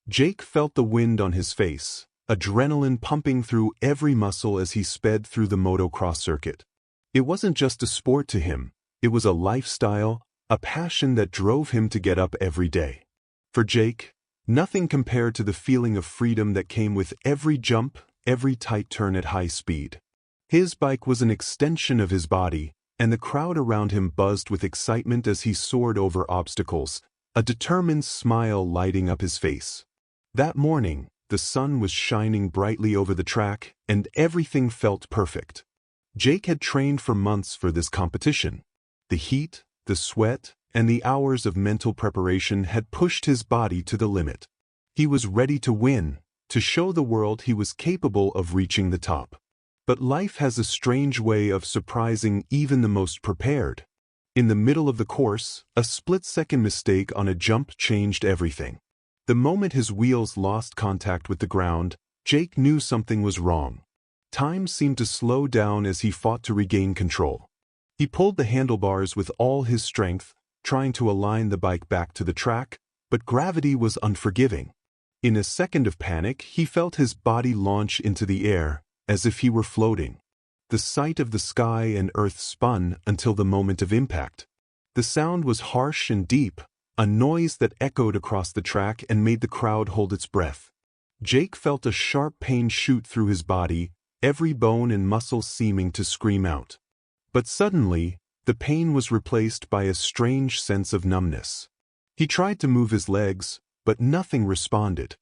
Jake felt the wind on his face, adrenaline pumping through every muscle as he sped through the motocross circuit. It wasn't just a sport to him, it was a lifestyle, a passion that drove him to get up every day. For Jake, nothing compared to the feeling of freedom that came with every jump, every tight turn at high speed. His bike was an extension of his body, and the crowd around him buzzed with excitement as he soared over obstacles, a determined smile lighting up his face. That morning, the sun was shining brightly over the track, and everything felt perfect. Jake had trained for months for this competition. The heat, the sweat, and the hours of mental preparation had pushed his body to the limit. He was ready to win, to show the world he was capable of reaching the top. But life has a strange way of surprising even the most prepared. In the middle of the course, a split-second mistake on a jump changed everything. The moment his wheels lost contact with the ground, Jake knew something was wrong. Time seemed to slow down as he fought to regain control. He pulled the handlebars with all his strength, trying to align the bike back to the track, but gravity was unforgiving. In a second of panic, he felt his body launch into the air, as if he were floating. The sight of the sky and earth spun until the moment of impact. The sound was harsh and deep, a noise that echoed across the track and made the crowd hold its breath. Jake felt a sharp pain shoot through his body, every bone and muscle seeming to scream out. But suddenly, the pain was replaced by a strange sense of numbness. He tried to move his legs, but nothing responded.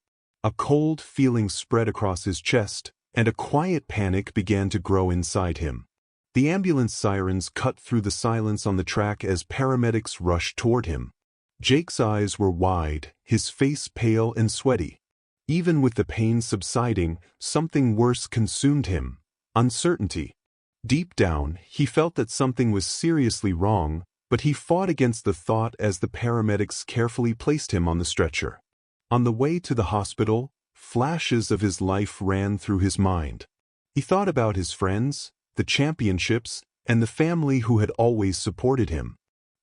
A cold feeling spread across his chest, and a quiet panic began to grow inside him. The ambulance sirens cut through the silence on the track as paramedics rushed toward him. Jake's eyes were wide, his face pale and sweaty. Even with the pain subsiding, something worse consumed him: uncertainty. Deep down, he felt that something was seriously wrong, but he fought against the thought as the paramedics carefully placed him on the stretcher. On the way to the hospital, flashes of his life ran through his mind. He thought about his friends, the championships, and the family who had always supported him.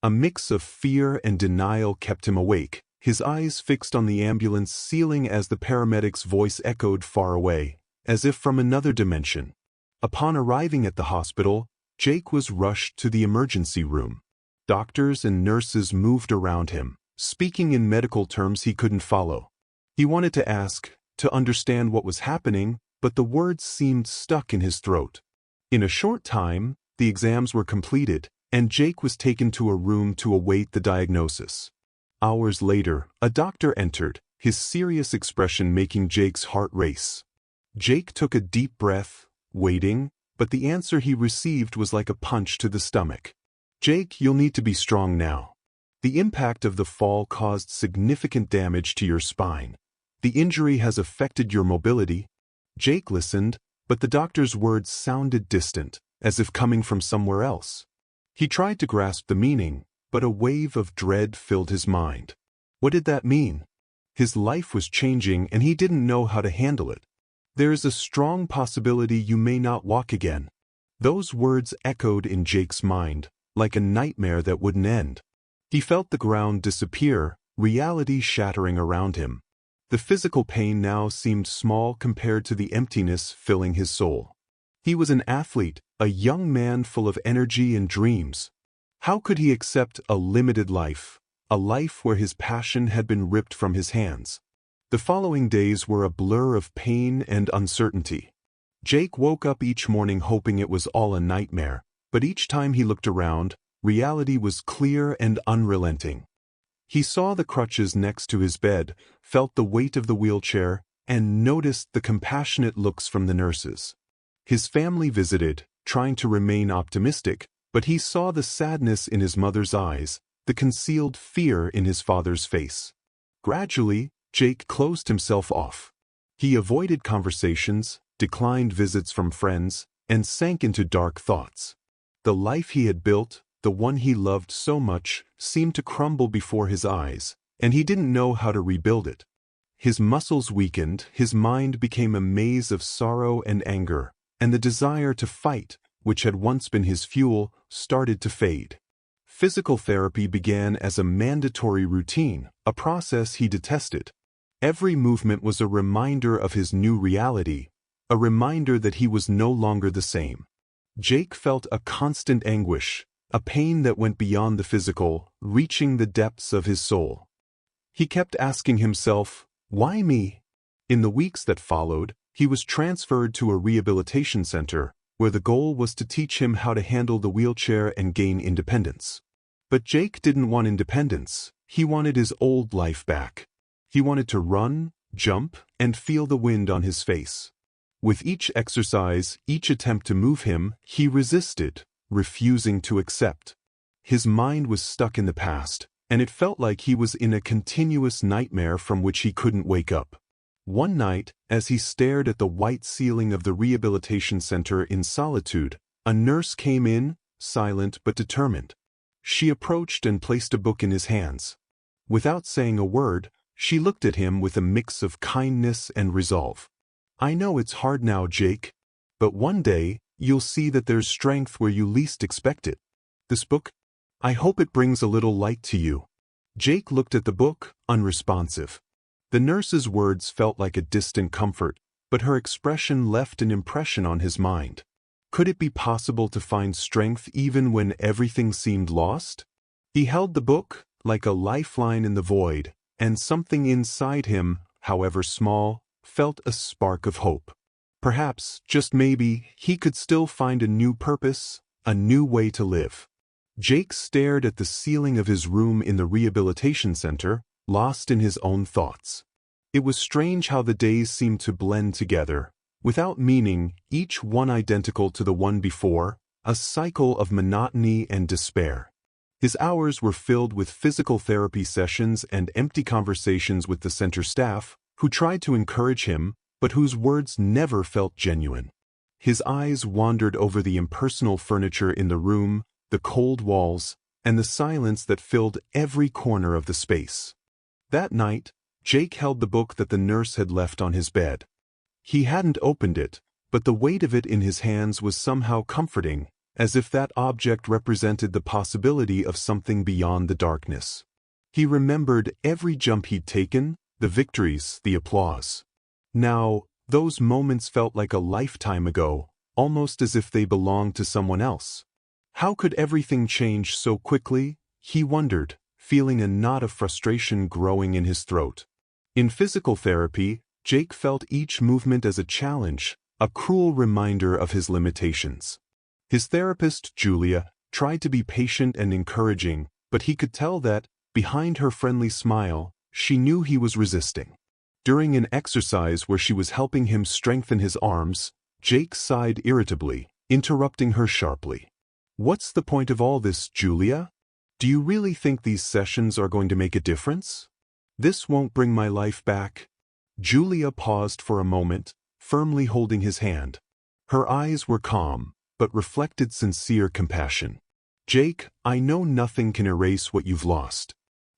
A mix of fear and denial kept him awake, his eyes fixed on the ambulance ceiling as the paramedic's voice echoed far away, as if from another dimension. Upon arriving at the hospital, Jake was rushed to the emergency room. Doctors and nurses moved around him, speaking in medical terms he couldn't follow. He wanted to ask, to understand what was happening, but the words seemed stuck in his throat. In a short time, the exams were completed, and Jake was taken to a room to await the diagnosis. Hours later, a doctor entered, his serious expression making Jake's heart race. Jake took a deep breath, waiting, but the answer he received was like a punch to the stomach. "Jake, you'll need to be strong now. The impact of the fall caused significant damage to your spine. The injury has affected your mobility." Jake listened, but the doctor's words sounded distant, as if coming from somewhere else. He tried to grasp the meaning, but a wave of dread filled his mind. What did that mean? His life was changing and he didn't know how to handle it. "There is a strong possibility you may not walk again." Those words echoed in Jake's mind, like a nightmare that wouldn't end. He felt the ground disappear, reality shattering around him. The physical pain now seemed small compared to the emptiness filling his soul. He was an athlete, a young man full of energy and dreams. How could he accept a limited life, a life where his passion had been ripped from his hands? The following days were a blur of pain and uncertainty. Jake woke up each morning hoping it was all a nightmare, but each time he looked around, reality was clear and unrelenting. He saw the crutches next to his bed, felt the weight of the wheelchair, and noticed the compassionate looks from the nurses. His family visited, trying to remain optimistic, but he saw the sadness in his mother's eyes, the concealed fear in his father's face. Gradually, Jake closed himself off. He avoided conversations, declined visits from friends, and sank into dark thoughts. The life he had built, the one he loved so much, seemed to crumble before his eyes, and he didn't know how to rebuild it. His muscles weakened, his mind became a maze of sorrow and anger, and the desire to fight, which had once been his fuel, started to fade. Physical therapy began as a mandatory routine, a process he detested. Every movement was a reminder of his new reality, a reminder that he was no longer the same. Jake felt a constant anguish, a pain that went beyond the physical, reaching the depths of his soul. He kept asking himself, "Why me?" In the weeks that followed, he was transferred to a rehabilitation center, where the goal was to teach him how to handle the wheelchair and gain independence. But Jake didn't want independence, he wanted his old life back. He wanted to run, jump, and feel the wind on his face. With each exercise, each attempt to move him, he resisted, refusing to accept. His mind was stuck in the past, and it felt like he was in a continuous nightmare from which he couldn't wake up. One night, as he stared at the white ceiling of the rehabilitation center in solitude, a nurse came in, silent but determined. She approached and placed a book in his hands. Without saying a word, she looked at him with a mix of kindness and resolve. "I know it's hard now, Jake, but one day, you'll see that there's strength where you least expect it. This book? I hope it brings a little light to you." Jake looked at the book, unresponsive. The nurse's words felt like a distant comfort, but her expression left an impression on his mind. Could it be possible to find strength even when everything seemed lost? He held the book, like a lifeline in the void, and something inside him, however small, felt a spark of hope. Perhaps, just maybe, he could still find a new purpose, a new way to live. Jake stared at the ceiling of his room in the rehabilitation center, lost in his own thoughts. It was strange how the days seemed to blend together, without meaning, each one identical to the one before, a cycle of monotony and despair. His hours were filled with physical therapy sessions and empty conversations with the center staff, who tried to encourage him, but whose words never felt genuine. His eyes wandered over the impersonal furniture in the room, the cold walls, and the silence that filled every corner of the space. That night, Jake held the book that the nurse had left on his bed. He hadn't opened it, but the weight of it in his hands was somehow comforting, as if that object represented the possibility of something beyond the darkness. He remembered every jump he'd taken, the victories, the applause. Now, those moments felt like a lifetime ago, almost as if they belonged to someone else. How could everything change so quickly? He wondered, feeling a knot of frustration growing in his throat. In physical therapy, Jake felt each movement as a challenge, a cruel reminder of his limitations. His therapist, Julia, tried to be patient and encouraging, but he could tell that, behind her friendly smile, she knew he was resisting. During an exercise where she was helping him strengthen his arms, Jake sighed irritably, interrupting her sharply. "What's the point of all this, Julia? Do you really think these sessions are going to make a difference? This won't bring my life back." Julia paused for a moment, firmly holding his hand. Her eyes were calm, but reflected sincere compassion. "Jake, I know nothing can erase what you've lost.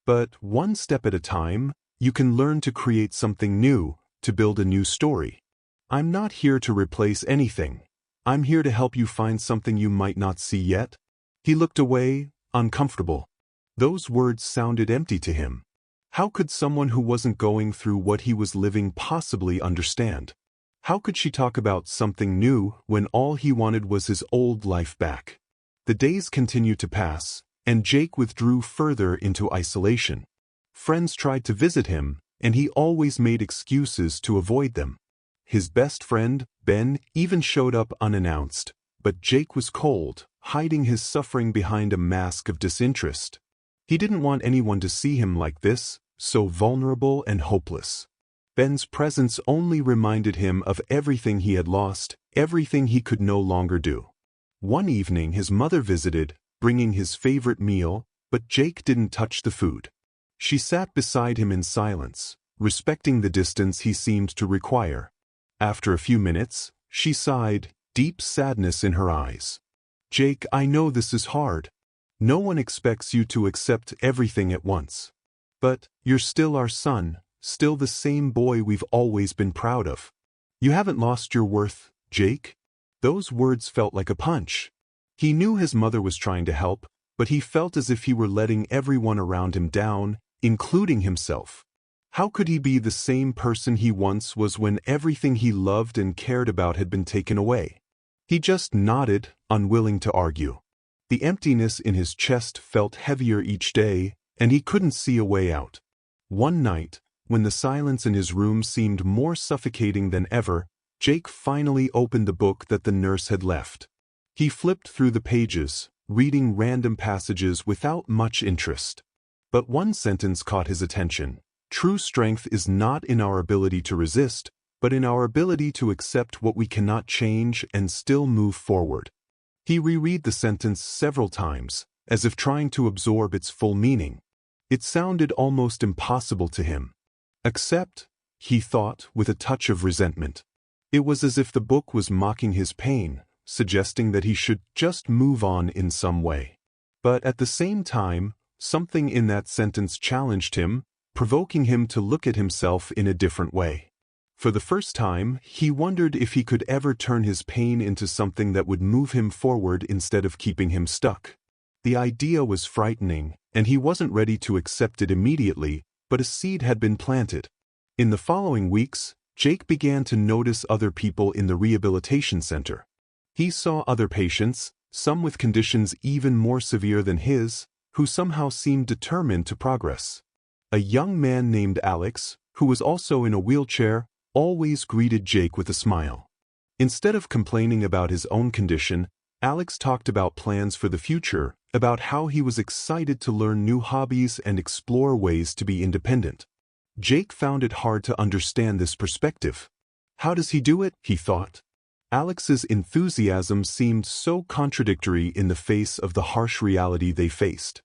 But one step at a time, you can learn to create something new, to build a new story. I'm not here to replace anything. I'm here to help you find something you might not see yet." He looked away, uncomfortable. Those words sounded empty to him. How could someone who wasn't going through what he was living possibly understand? How could she talk about something new when all he wanted was his old life back? The days continued to pass, and Jake withdrew further into isolation. Friends tried to visit him, and he always made excuses to avoid them. His best friend, Ben, even showed up unannounced, but Jake was cold, hiding his suffering behind a mask of disinterest. He didn't want anyone to see him like this, so vulnerable and hopeless. Ben's presence only reminded him of everything he had lost, everything he could no longer do. One evening his mother visited, bringing his favorite meal, but Jake didn't touch the food. She sat beside him in silence, respecting the distance he seemed to require. After a few minutes, she sighed, deep sadness in her eyes. "Jake, I know this is hard. No one expects you to accept everything at once. But you're still our son, still the same boy we've always been proud of. You haven't lost your worth, Jake." Those words felt like a punch. He knew his mother was trying to help, but he felt as if he were letting everyone around him down, including himself. How could he be the same person he once was when everything he loved and cared about had been taken away? He just nodded, unwilling to argue. The emptiness in his chest felt heavier each day, and he couldn't see a way out. One night, when the silence in his room seemed more suffocating than ever, Jake finally opened the book that the nurse had left. He flipped through the pages, reading random passages without much interest. But one sentence caught his attention. True strength is not in our ability to resist, but in our ability to accept what we cannot change and still move forward. He reread the sentence several times, as if trying to absorb its full meaning. It sounded almost impossible to him. Accept, he thought with a touch of resentment. It was as if the book was mocking his pain, suggesting that he should just move on in some way. But at the same time, something in that sentence challenged him, provoking him to look at himself in a different way. For the first time, he wondered if he could ever turn his pain into something that would move him forward instead of keeping him stuck. The idea was frightening, and he wasn't ready to accept it immediately, but a seed had been planted. In the following weeks, Jake began to notice other people in the rehabilitation center. He saw other patients, some with conditions even more severe than his, who somehow seemed determined to progress. A young man named Alex, who was also in a wheelchair, always greeted Jake with a smile. Instead of complaining about his own condition, Alex talked about plans for the future, about how he was excited to learn new hobbies and explore ways to be independent. Jake found it hard to understand this perspective. How does he do it? He thought. Alex's enthusiasm seemed so contradictory in the face of the harsh reality they faced.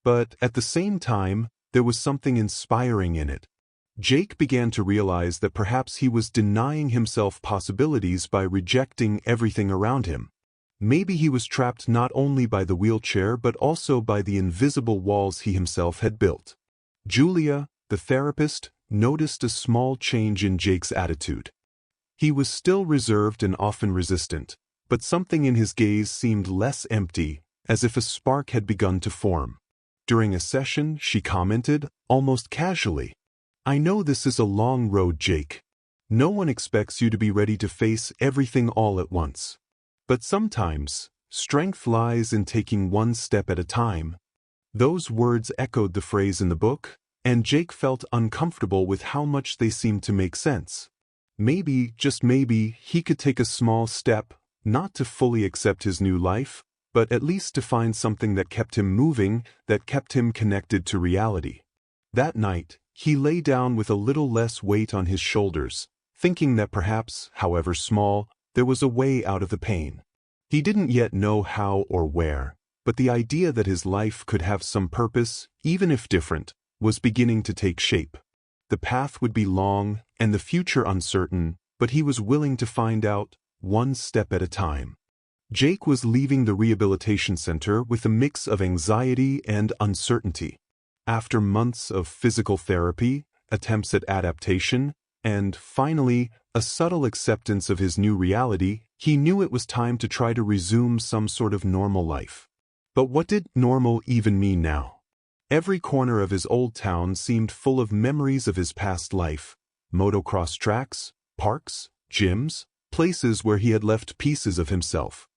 But at the same time, there was something inspiring in it. Jake began to realize that perhaps he was denying himself possibilities by rejecting everything around him. Maybe he was trapped not only by the wheelchair but also by the invisible walls he himself had built. Julia, the therapist, noticed a small change in Jake's attitude. He was still reserved and often resistant, but something in his gaze seemed less empty, as if a spark had begun to form. During a session, she commented, almost casually, "I know this is a long road, Jake. No one expects you to be ready to face everything all at once. But sometimes, strength lies in taking one step at a time." Those words echoed the phrase in the book, and Jake felt uncomfortable with how much they seemed to make sense. Maybe, just maybe, he could take a small step, not to fully accept his new life, but at least to find something that kept him moving, that kept him connected to reality. That night, he lay down with a little less weight on his shoulders, thinking that perhaps, however small, there was a way out of the pain. He didn't yet know how or where, but the idea that his life could have some purpose, even if different, was beginning to take shape. The path would be long, and the future uncertain, but he was willing to find out, one step at a time. Jake was leaving the rehabilitation center with a mix of anxiety and uncertainty. After months of physical therapy, attempts at adaptation, and, finally, a subtle acceptance of his new reality, he knew it was time to try to resume some sort of normal life. But what did normal even mean now? Every corner of his old town seemed full of memories of his past life: motocross tracks, parks, gyms, places where he had left pieces of himself.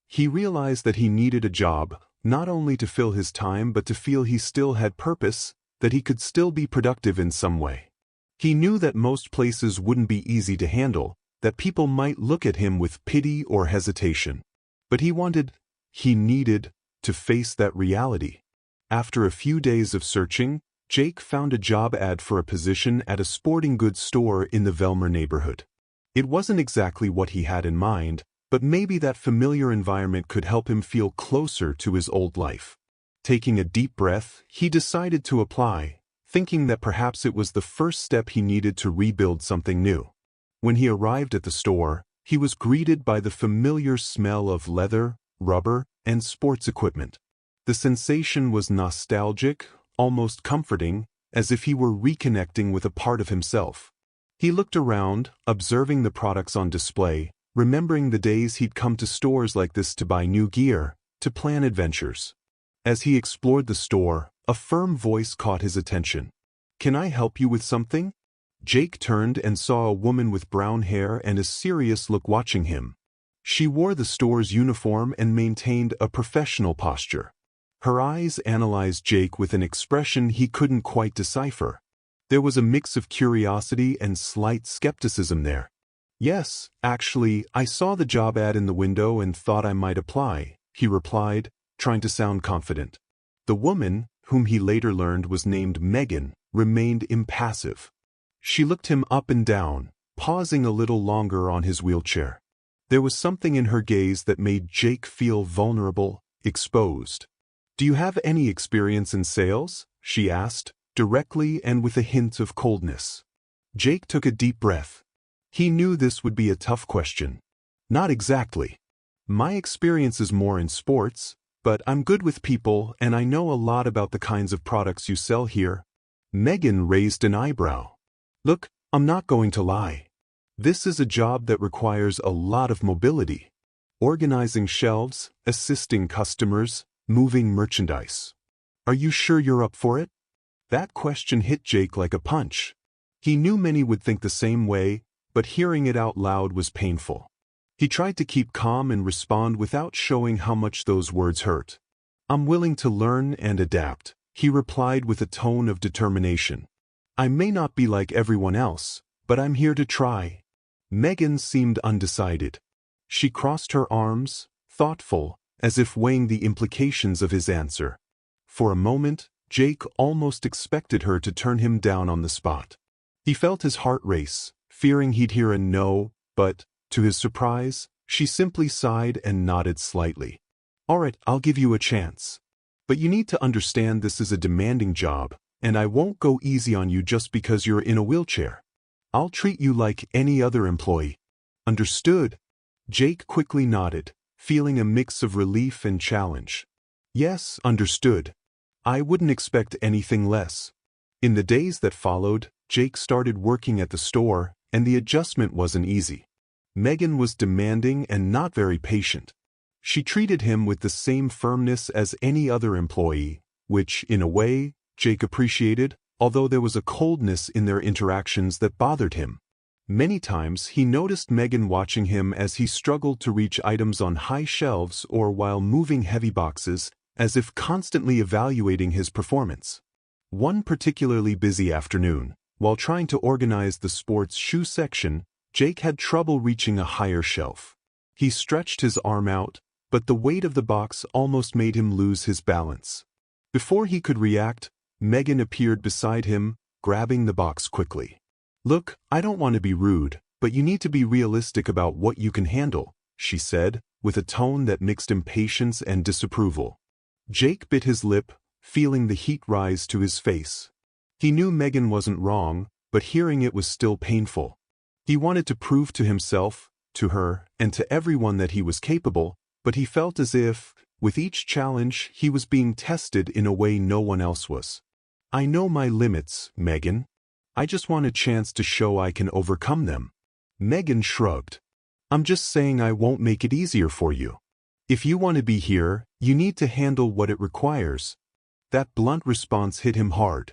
He realized that he needed a job, not only to fill his time but to feel he still had purpose, that he could still be productive in some way. He knew that most places wouldn't be easy to handle, that people might look at him with pity or hesitation. But he needed, to face that reality. After a few days of searching, Jake found a job ad for a position at a sporting goods store in the Velmer neighborhood. It wasn't exactly what he had in mind, but maybe that familiar environment could help him feel closer to his old life. Taking a deep breath, he decided to apply, thinking that perhaps it was the first step he needed to rebuild something new. When he arrived at the store, he was greeted by the familiar smell of leather, rubber, and sports equipment. The sensation was nostalgic, almost comforting, as if he were reconnecting with a part of himself. He looked around, observing the products on display, remembering the days he'd come to stores like this to buy new gear, to plan adventures. As he explored the store, a firm voice caught his attention. "Can I help you with something?" Jake turned and saw a woman with brown hair and a serious look watching him. She wore the store's uniform and maintained a professional posture. Her eyes analyzed Jake with an expression he couldn't quite decipher. There was a mix of curiosity and slight skepticism there. "Yes, actually, I saw the job ad in the window and thought I might apply," he replied, trying to sound confident. The woman, whom he later learned was named Megan, remained impassive. She looked him up and down, pausing a little longer on his wheelchair. There was something in her gaze that made Jake feel vulnerable, exposed. "Do you have any experience in sales?" she asked, directly and with a hint of coldness. Jake took a deep breath. He knew this would be a tough question. "Not exactly. My experience is more in sports, but I'm good with people and I know a lot about the kinds of products you sell here." Megan raised an eyebrow. "Look, I'm not going to lie. This is a job that requires a lot of mobility. Organizing shelves, assisting customers, moving merchandise. Are you sure you're up for it?" That question hit Jake like a punch. He knew many would think the same way, but hearing it out loud was painful. He tried to keep calm and respond without showing how much those words hurt. "I'm willing to learn and adapt," he replied with a tone of determination. "I may not be like everyone else, but I'm here to try." Megan seemed undecided. She crossed her arms, thoughtful, as if weighing the implications of his answer. For a moment, Jake almost expected her to turn him down on the spot. He felt his heart race, fearing he'd hear a no, but, to his surprise, she simply sighed and nodded slightly. "All right, I'll give you a chance. But you need to understand this is a demanding job, and I won't go easy on you just because you're in a wheelchair. I'll treat you like any other employee." "Understood?" Jake quickly nodded, feeling a mix of relief and challenge. "Yes, understood. I wouldn't expect anything less." In the days that followed, Jake started working at the store, and the adjustment wasn't easy. Megan was demanding and not very patient. She treated him with the same firmness as any other employee, which, in a way, Jake appreciated, although there was a coldness in their interactions that bothered him. Many times he noticed Megan watching him as he struggled to reach items on high shelves or while moving heavy boxes, as if constantly evaluating his performance. One particularly busy afternoon, while trying to organize the sports shoe section, Jake had trouble reaching a higher shelf. He stretched his arm out, but the weight of the box almost made him lose his balance. Before he could react, Megan appeared beside him, grabbing the box quickly. "Look, I don't want to be rude, but you need to be realistic about what you can handle," she said, with a tone that mixed impatience and disapproval. Jake bit his lip, feeling the heat rise to his face. He knew Megan wasn't wrong, but hearing it was still painful. He wanted to prove to himself, to her, and to everyone that he was capable, but he felt as if, with each challenge, he was being tested in a way no one else was. "I know my limits, Megan. I just want a chance to show I can overcome them." Megan shrugged. "I'm just saying I won't make it easier for you. If you want to be here, you need to handle what it requires." That blunt response hit him hard.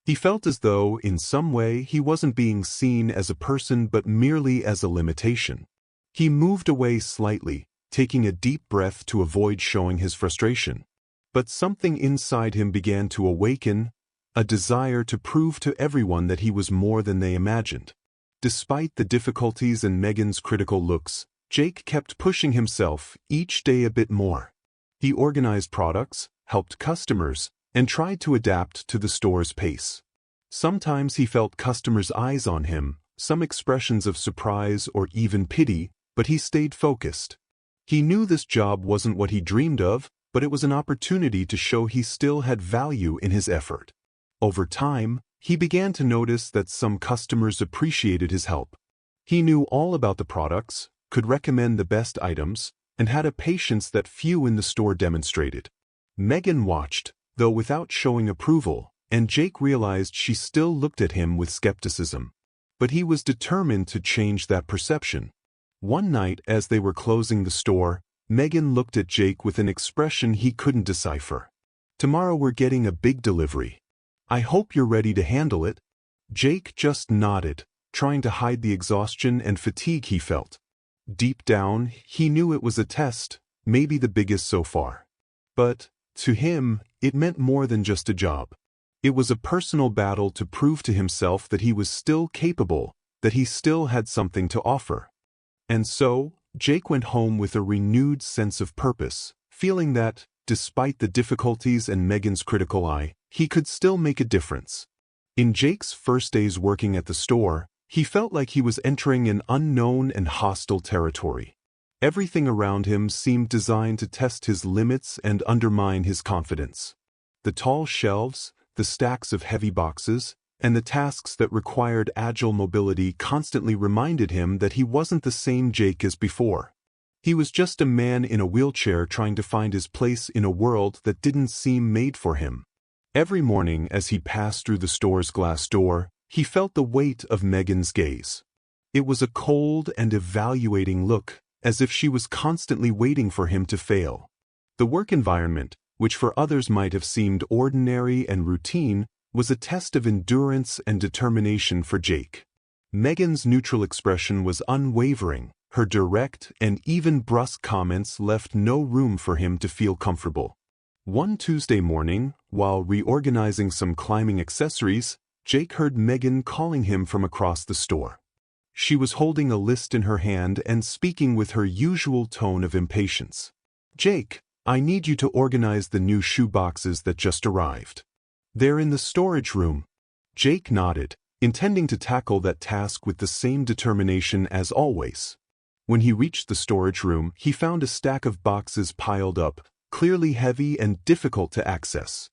He felt as though, in some way, he wasn't being seen as a person but merely as a limitation. He moved away slightly, taking a deep breath to avoid showing his frustration. But something inside him began to awaken, a desire to prove to everyone that he was more than they imagined. Despite the difficulties and Megan's critical looks, Jake kept pushing himself each day a bit more. He organized products, helped customers, and tried to adapt to the store's pace. Sometimes he felt customers' eyes on him, some expressions of surprise or even pity, but he stayed focused. He knew this job wasn't what he dreamed of, but it was an opportunity to show he still had value in his effort. Over time, he began to notice that some customers appreciated his help. He knew all about the products, could recommend the best items, and had a patience that few in the store demonstrated. Megan watched, though without showing approval, and Jake realized she still looked at him with skepticism. But he was determined to change that perception. One night, as they were closing the store, Megan looked at Jake with an expression he couldn't decipher. "Tomorrow we're getting a big delivery. I hope you're ready to handle it. Jake just nodded, trying to hide the exhaustion and fatigue he felt. Deep down, he knew it was a test, maybe the biggest so far. But, to him, it meant more than just a job. It was a personal battle to prove to himself that he was still capable, that he still had something to offer. And so, Jake went home with a renewed sense of purpose, feeling that, despite the difficulties and Megan's critical eye, he could still make a difference. In Jake's first days working at the store, he felt like he was entering an unknown and hostile territory. Everything around him seemed designed to test his limits and undermine his confidence. The tall shelves, the stacks of heavy boxes, and the tasks that required agile mobility constantly reminded him that he wasn't the same Jake as before. He was just a man in a wheelchair trying to find his place in a world that didn't seem made for him. Every morning as he passed through the store's glass door, he felt the weight of Megan's gaze. It was a cold and evaluating look, as if she was constantly waiting for him to fail. The work environment, which for others might have seemed ordinary and routine, was a test of endurance and determination for Jake. Megan's neutral expression was unwavering. Her direct and even brusque comments left no room for him to feel comfortable. One Tuesday morning, while reorganizing some climbing accessories, Jake heard Megan calling him from across the store. She was holding a list in her hand and speaking with her usual tone of impatience. "Jake, I need you to organize the new shoe boxes that just arrived. They're in the storage room." Jake nodded, intending to tackle that task with the same determination as always. When he reached the storage room, he found a stack of boxes piled up, clearly heavy and difficult to access.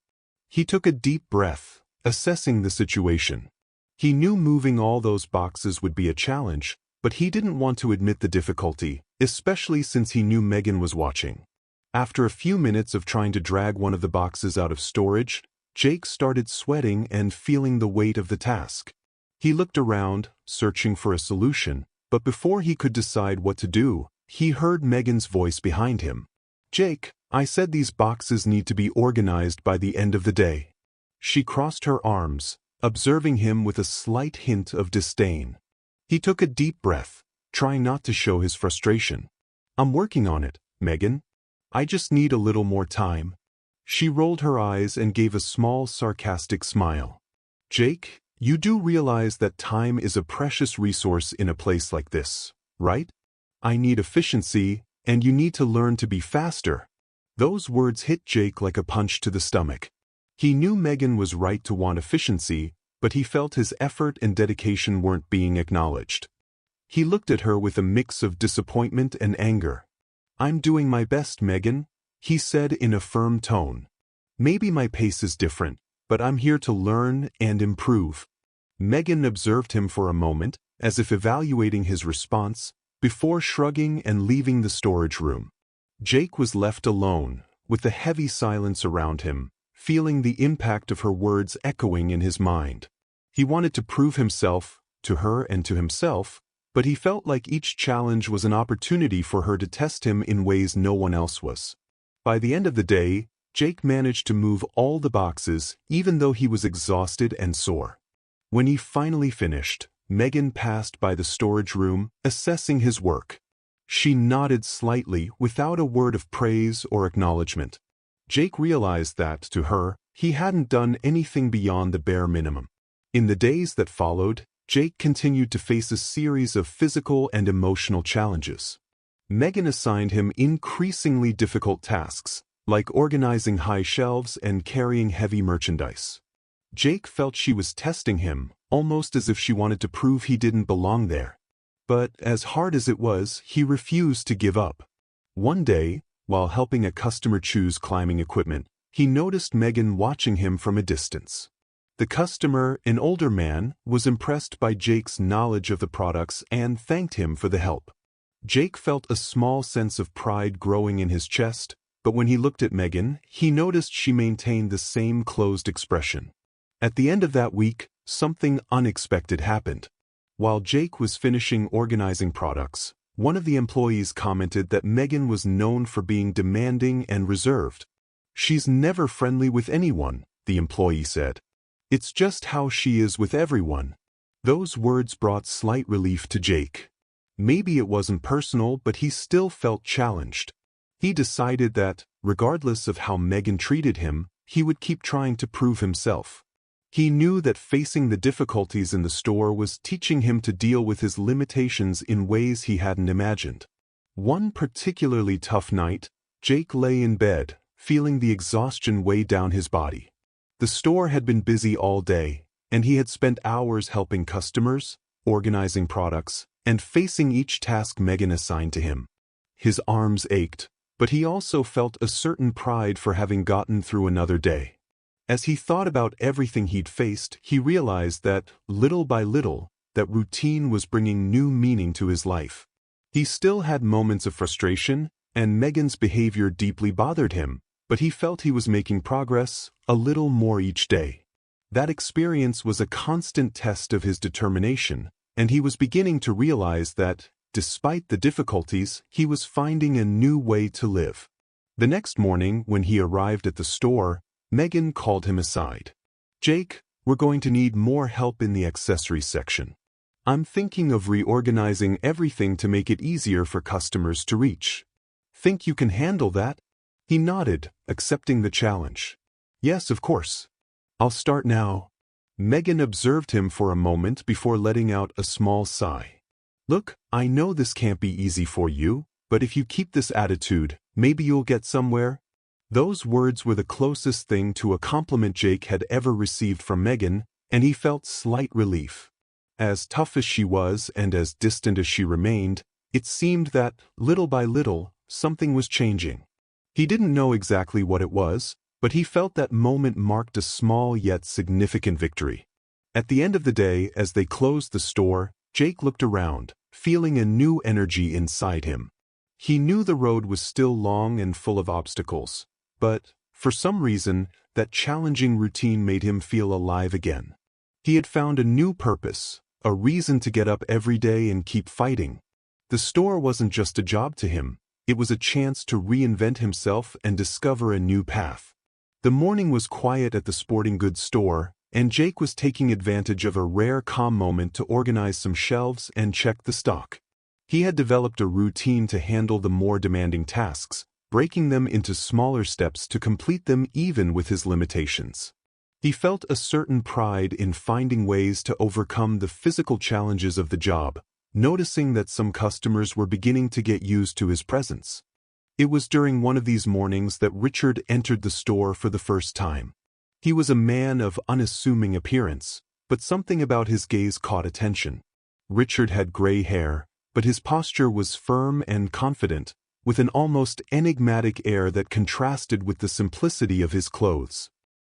He took a deep breath, assessing the situation. He knew moving all those boxes would be a challenge, but he didn't want to admit the difficulty, especially since he knew Megan was watching. After a few minutes of trying to drag one of the boxes out of storage, Jake started sweating and feeling the weight of the task. He looked around, searching for a solution, but before he could decide what to do, he heard Megan's voice behind him. "Jake, I said these boxes need to be organized by the end of the day." She crossed her arms, observing him with a slight hint of disdain. He took a deep breath, trying not to show his frustration. "I'm working on it, Megan. I just need a little more time." She rolled her eyes and gave a small sarcastic smile. "Jake, you do realize that time is a precious resource in a place like this, right? I need efficiency, and you need to learn to be faster." Those words hit Jake like a punch to the stomach. He knew Megan was right to want efficiency, but he felt his effort and dedication weren't being acknowledged. He looked at her with a mix of disappointment and anger. "I'm doing my best, Megan," he said in a firm tone. "Maybe my pace is different, but I'm here to learn and improve." Megan observed him for a moment, as if evaluating his response, before shrugging and leaving the storage room. Jake was left alone, with the heavy silence around him, feeling the impact of her words echoing in his mind. He wanted to prove himself, to her and to himself, but he felt like each challenge was an opportunity for her to test him in ways no one else was. By the end of the day, Jake managed to move all the boxes, even though he was exhausted and sore. When he finally finished, Megan passed by the storage room, assessing his work. She nodded slightly without a word of praise or acknowledgement. Jake realized that, to her, he hadn't done anything beyond the bare minimum. In the days that followed, Jake continued to face a series of physical and emotional challenges. Megan assigned him increasingly difficult tasks, like organizing high shelves and carrying heavy merchandise. Jake felt she was testing him, almost as if she wanted to prove he didn't belong there. But as hard as it was, he refused to give up. One day, while helping a customer choose climbing equipment, he noticed Megan watching him from a distance. The customer, an older man, was impressed by Jake's knowledge of the products and thanked him for the help. Jake felt a small sense of pride growing in his chest, but when he looked at Megan, he noticed she maintained the same closed expression. At the end of that week, something unexpected happened. While Jake was finishing organizing products, one of the employees commented that Megan was known for being demanding and reserved. "She's never friendly with anyone," the employee said. It's just how she is with everyone." Those words brought slight relief to Jake. Maybe it wasn't personal, but he still felt challenged. He decided that, regardless of how Megan treated him, he would keep trying to prove himself. He knew that facing the difficulties in the store was teaching him to deal with his limitations in ways he hadn't imagined. One particularly tough night, Jake lay in bed, feeling the exhaustion weigh down his body. The store had been busy all day, and he had spent hours helping customers, organizing products, and facing each task Megan assigned to him. His arms ached, but he also felt a certain pride for having gotten through another day. As he thought about everything he'd faced, he realized that, little by little, that routine was bringing new meaning to his life. He still had moments of frustration, and Megan's behavior deeply bothered him, but he felt he was making progress, a little more each day. That experience was a constant test of his determination, and he was beginning to realize that, despite the difficulties, he was finding a new way to live. The next morning, when he arrived at the store, Megan called him aside. "Jake, we're going to need more help in the accessories section. I'm thinking of reorganizing everything to make it easier for customers to reach. Think you can handle that?" He nodded, accepting the challenge. "Yes, of course. I'll start now." Megan observed him for a moment before letting out a small sigh. "Look, I know this can't be easy for you, but if you keep this attitude, maybe you'll get somewhere." Those words were the closest thing to a compliment Jake had ever received from Megan, and he felt slight relief. As tough as she was and as distant as she remained, it seemed that, little by little, something was changing. He didn't know exactly what it was, but he felt that moment marked a small yet significant victory. At the end of the day, as they closed the store, Jake looked around, feeling a new energy inside him. He knew the road was still long and full of obstacles, but, for some reason, that challenging routine made him feel alive again. He had found a new purpose, a reason to get up every day and keep fighting. The store wasn't just a job to him, it was a chance to reinvent himself and discover a new path. The morning was quiet at the sporting goods store, and Jake was taking advantage of a rare calm moment to organize some shelves and check the stock. He had developed a routine to handle the more demanding tasks, breaking them into smaller steps to complete them even with his limitations. He felt a certain pride in finding ways to overcome the physical challenges of the job, noticing that some customers were beginning to get used to his presence. It was during one of these mornings that Richard entered the store for the first time. He was a man of unassuming appearance, but something about his gaze caught attention. Richard had gray hair, but his posture was firm and confident, with an almost enigmatic air that contrasted with the simplicity of his clothes.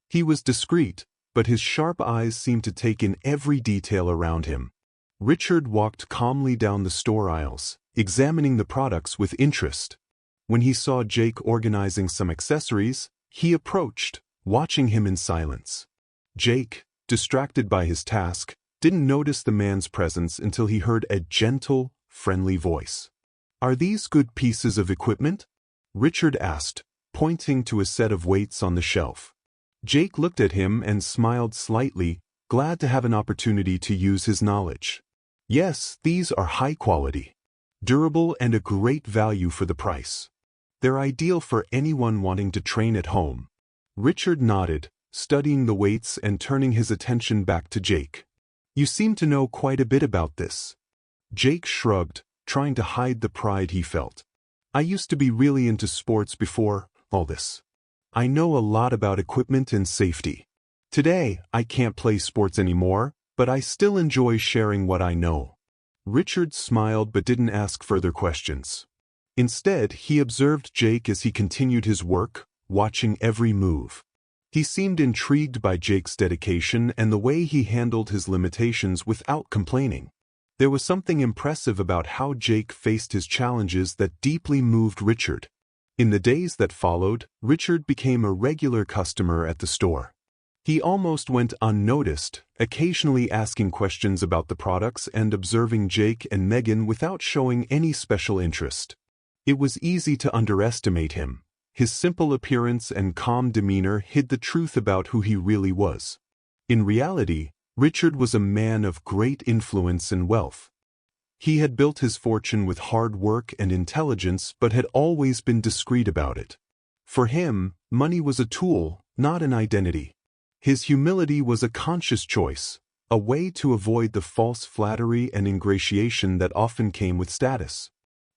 He was discreet, but his sharp eyes seemed to take in every detail around him. Richard walked calmly down the store aisles, examining the products with interest. When he saw Jake organizing some accessories, he approached, watching him in silence. Jake, distracted by his task, didn't notice the man's presence until he heard a gentle, friendly voice. "Are these good pieces of equipment?" Richard asked, pointing to a set of weights on the shelf. Jake looked at him and smiled slightly, glad to have an opportunity to use his knowledge. "Yes, these are high quality, durable, and a great value for the price. They're ideal for anyone wanting to train at home." Richard nodded, studying the weights and turning his attention back to Jake. "You seem to know quite a bit about this." Jake shrugged, trying to hide the pride he felt. "I used to be really into sports before all this. I know a lot about equipment and safety. Today, I can't play sports anymore, but I still enjoy sharing what I know." Richard smiled but didn't ask further questions. Instead, he observed Jake as he continued his work, watching every move. He seemed intrigued by Jake's dedication and the way he handled his limitations without complaining. There was something impressive about how Jake faced his challenges that deeply moved Richard. In the days that followed, Richard became a regular customer at the store. He almost went unnoticed, occasionally asking questions about the products and observing Jake and Megan without showing any special interest. It was easy to underestimate him. His simple appearance and calm demeanor hid the truth about who he really was. In reality, Richard was a man of great influence and wealth. He had built his fortune with hard work and intelligence but had always been discreet about it. For him, money was a tool, not an identity. His humility was a conscious choice, a way to avoid the false flattery and ingratiation that often came with status.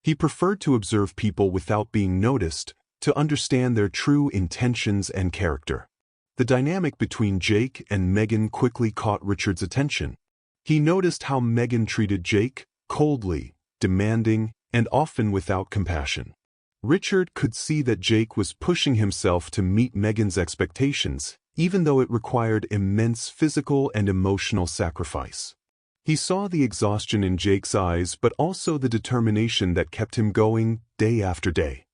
He preferred to observe people without being noticed, to understand their true intentions and character. The dynamic between Jake and Megan quickly caught Richard's attention. He noticed how Megan treated Jake, coldly, demanding, and often without compassion. Richard could see that Jake was pushing himself to meet Megan's expectations, even though it required immense physical and emotional sacrifice. He saw the exhaustion in Jake's eyes but also the determination that kept him going day after day.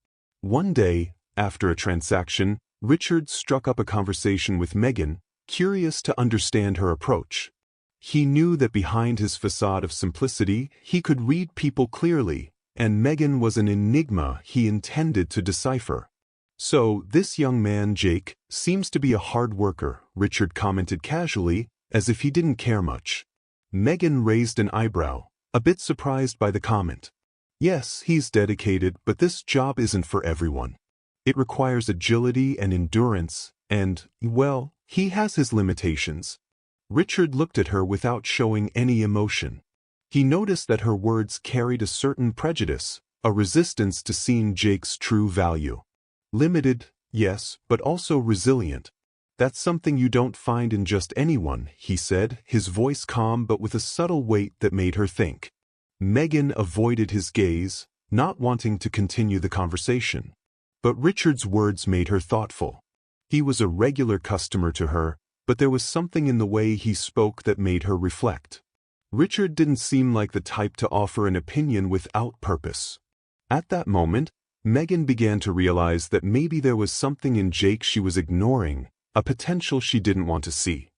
One day, after a transaction, Richard struck up a conversation with Megan, curious to understand her approach. He knew that behind his facade of simplicity, he could read people clearly, and Megan was an enigma he intended to decipher. "So, this young man, Jake, seems to be a hard worker," Richard commented casually, as if he didn't care much. Megan raised an eyebrow, a bit surprised by the comment. "Yes, he's dedicated, but this job isn't for everyone. It requires agility and endurance, and, well, he has his limitations." Richard looked at her without showing any emotion. He noticed that her words carried a certain prejudice, a resistance to seeing Jake's true value. Limited, yes, but also resilient. "That's something you don't find in just anyone," he said, his voice calm but with a subtle weight that made her think. Megan avoided his gaze, not wanting to continue the conversation. But Richard's words made her thoughtful. He was a regular customer to her, but there was something in the way he spoke that made her reflect. Richard didn't seem like the type to offer an opinion without purpose. At that moment, Megan began to realize that maybe there was something in Jake she was ignoring, a potential she didn't want to see.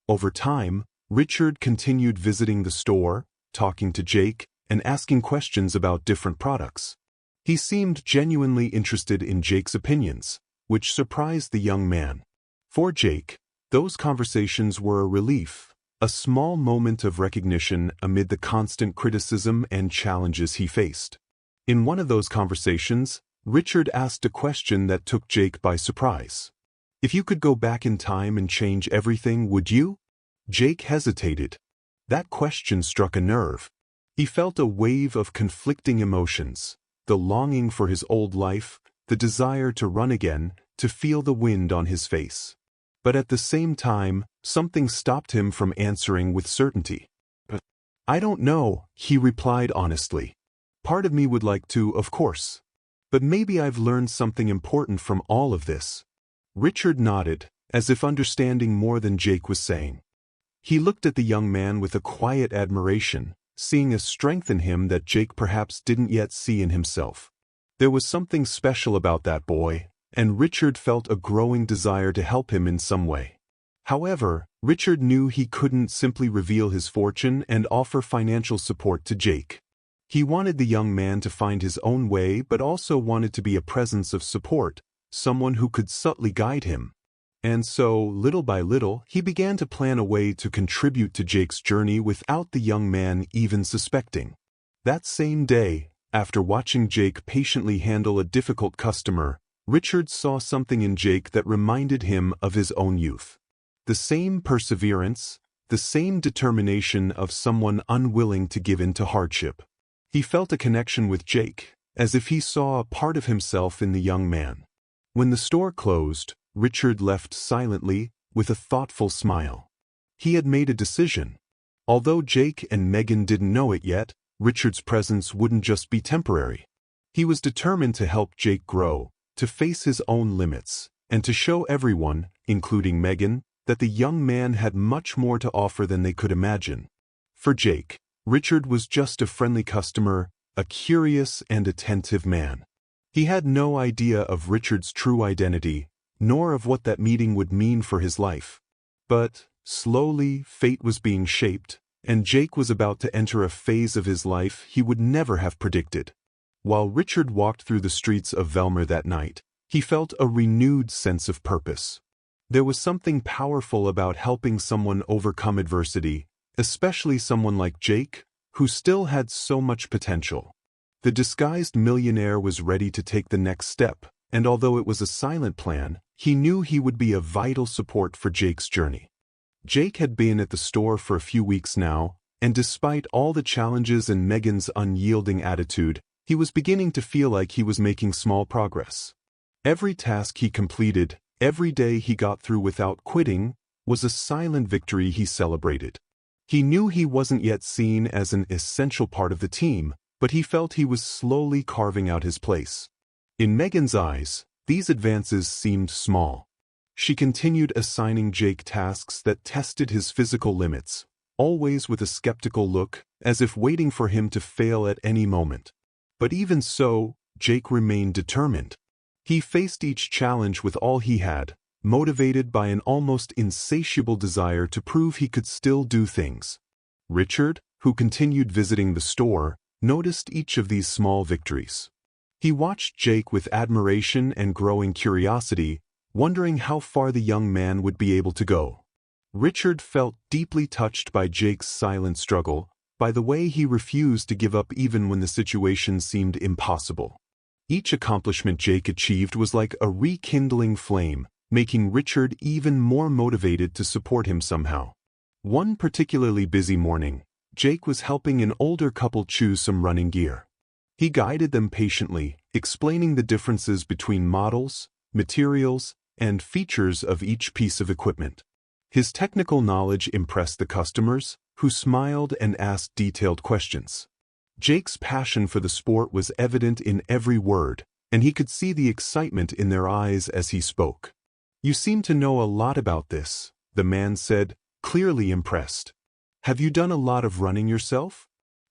Over time, Richard continued visiting the store, talking to Jake, and asking questions about different products. He seemed genuinely interested in Jake's opinions, which surprised the young man. For Jake, those conversations were a relief, a small moment of recognition amid the constant criticism and challenges he faced. In one of those conversations, Richard asked a question that took Jake by surprise. "If you could go back in time and change everything, would you?" Jake hesitated. That question struck a nerve. He felt a wave of conflicting emotions, the longing for his old life, the desire to run again, to feel the wind on his face. But at the same time, something stopped him from answering with certainty. "I don't know," he replied honestly. "Part of me would like to, of course. But maybe I've learned something important from all of this." Richard nodded, as if understanding more than Jake was saying. He looked at the young man with a quiet admiration, seeing a strength in him that Jake perhaps didn't yet see in himself. There was something special about that boy, and Richard felt a growing desire to help him in some way. However, Richard knew he couldn't simply reveal his fortune and offer financial support to Jake. He wanted the young man to find his own way but also wanted to be a presence of support, someone who could subtly guide him. And so, little by little, he began to plan a way to contribute to Jake's journey without the young man even suspecting. That same day, after watching Jake patiently handle a difficult customer, Richard saw something in Jake that reminded him of his own youth. The same perseverance, the same determination of someone unwilling to give in to hardship. He felt a connection with Jake, as if he saw a part of himself in the young man. When the store closed, Richard left silently, with a thoughtful smile. He had made a decision. Although Jake and Megan didn't know it yet, Richard's presence wouldn't just be temporary. He was determined to help Jake grow, to face his own limits, and to show everyone, including Megan, that the young man had much more to offer than they could imagine. For Jake, Richard was just a friendly customer, a curious and attentive man. He had no idea of Richard's true identity, nor of what that meeting would mean for his life. But, slowly, fate was being shaped, and Jake was about to enter a phase of his life he would never have predicted. While Richard walked through the streets of Velmer that night, he felt a renewed sense of purpose. There was something powerful about helping someone overcome adversity, especially someone like Jake, who still had so much potential. The disguised millionaire was ready to take the next step, and although it was a silent plan, he knew he would be a vital support for Jake's journey. Jake had been at the store for a few weeks now, and despite all the challenges and Megan's unyielding attitude, he was beginning to feel like he was making small progress. Every task he completed, every day he got through without quitting, was a silent victory he celebrated. He knew he wasn't yet seen as an essential part of the team, but he felt he was slowly carving out his place. In Megan's eyes, these advances seemed small. She continued assigning Jake tasks that tested his physical limits, always with a skeptical look, as if waiting for him to fail at any moment. But even so, Jake remained determined. He faced each challenge with all he had, motivated by an almost insatiable desire to prove he could still do things. Richard, who continued visiting the store, noticed each of these small victories. He watched Jake with admiration and growing curiosity, wondering how far the young man would be able to go. Richard felt deeply touched by Jake's silent struggle, by the way he refused to give up even when the situation seemed impossible. Each accomplishment Jake achieved was like a rekindling flame, making Richard even more motivated to support him somehow. One particularly busy morning, Jake was helping an older couple choose some running gear. He guided them patiently, explaining the differences between models, materials, and features of each piece of equipment. His technical knowledge impressed the customers, who smiled and asked detailed questions. Jake's passion for the sport was evident in every word, and he could see the excitement in their eyes as he spoke. "You seem to know a lot about this," the man said, clearly impressed. "Have you done a lot of running yourself?"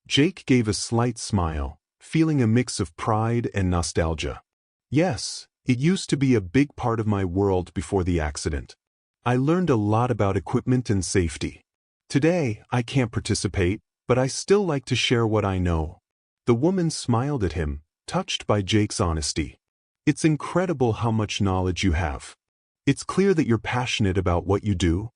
Jake gave a slight smile, feeling a mix of pride and nostalgia. "Yes, it used to be a big part of my world before the accident. I learned a lot about equipment and safety. Today, I can't participate, but I still like to share what I know." The woman smiled at him, touched by Jake's honesty. "It's incredible how much knowledge you have. It's clear that you're passionate about what you do."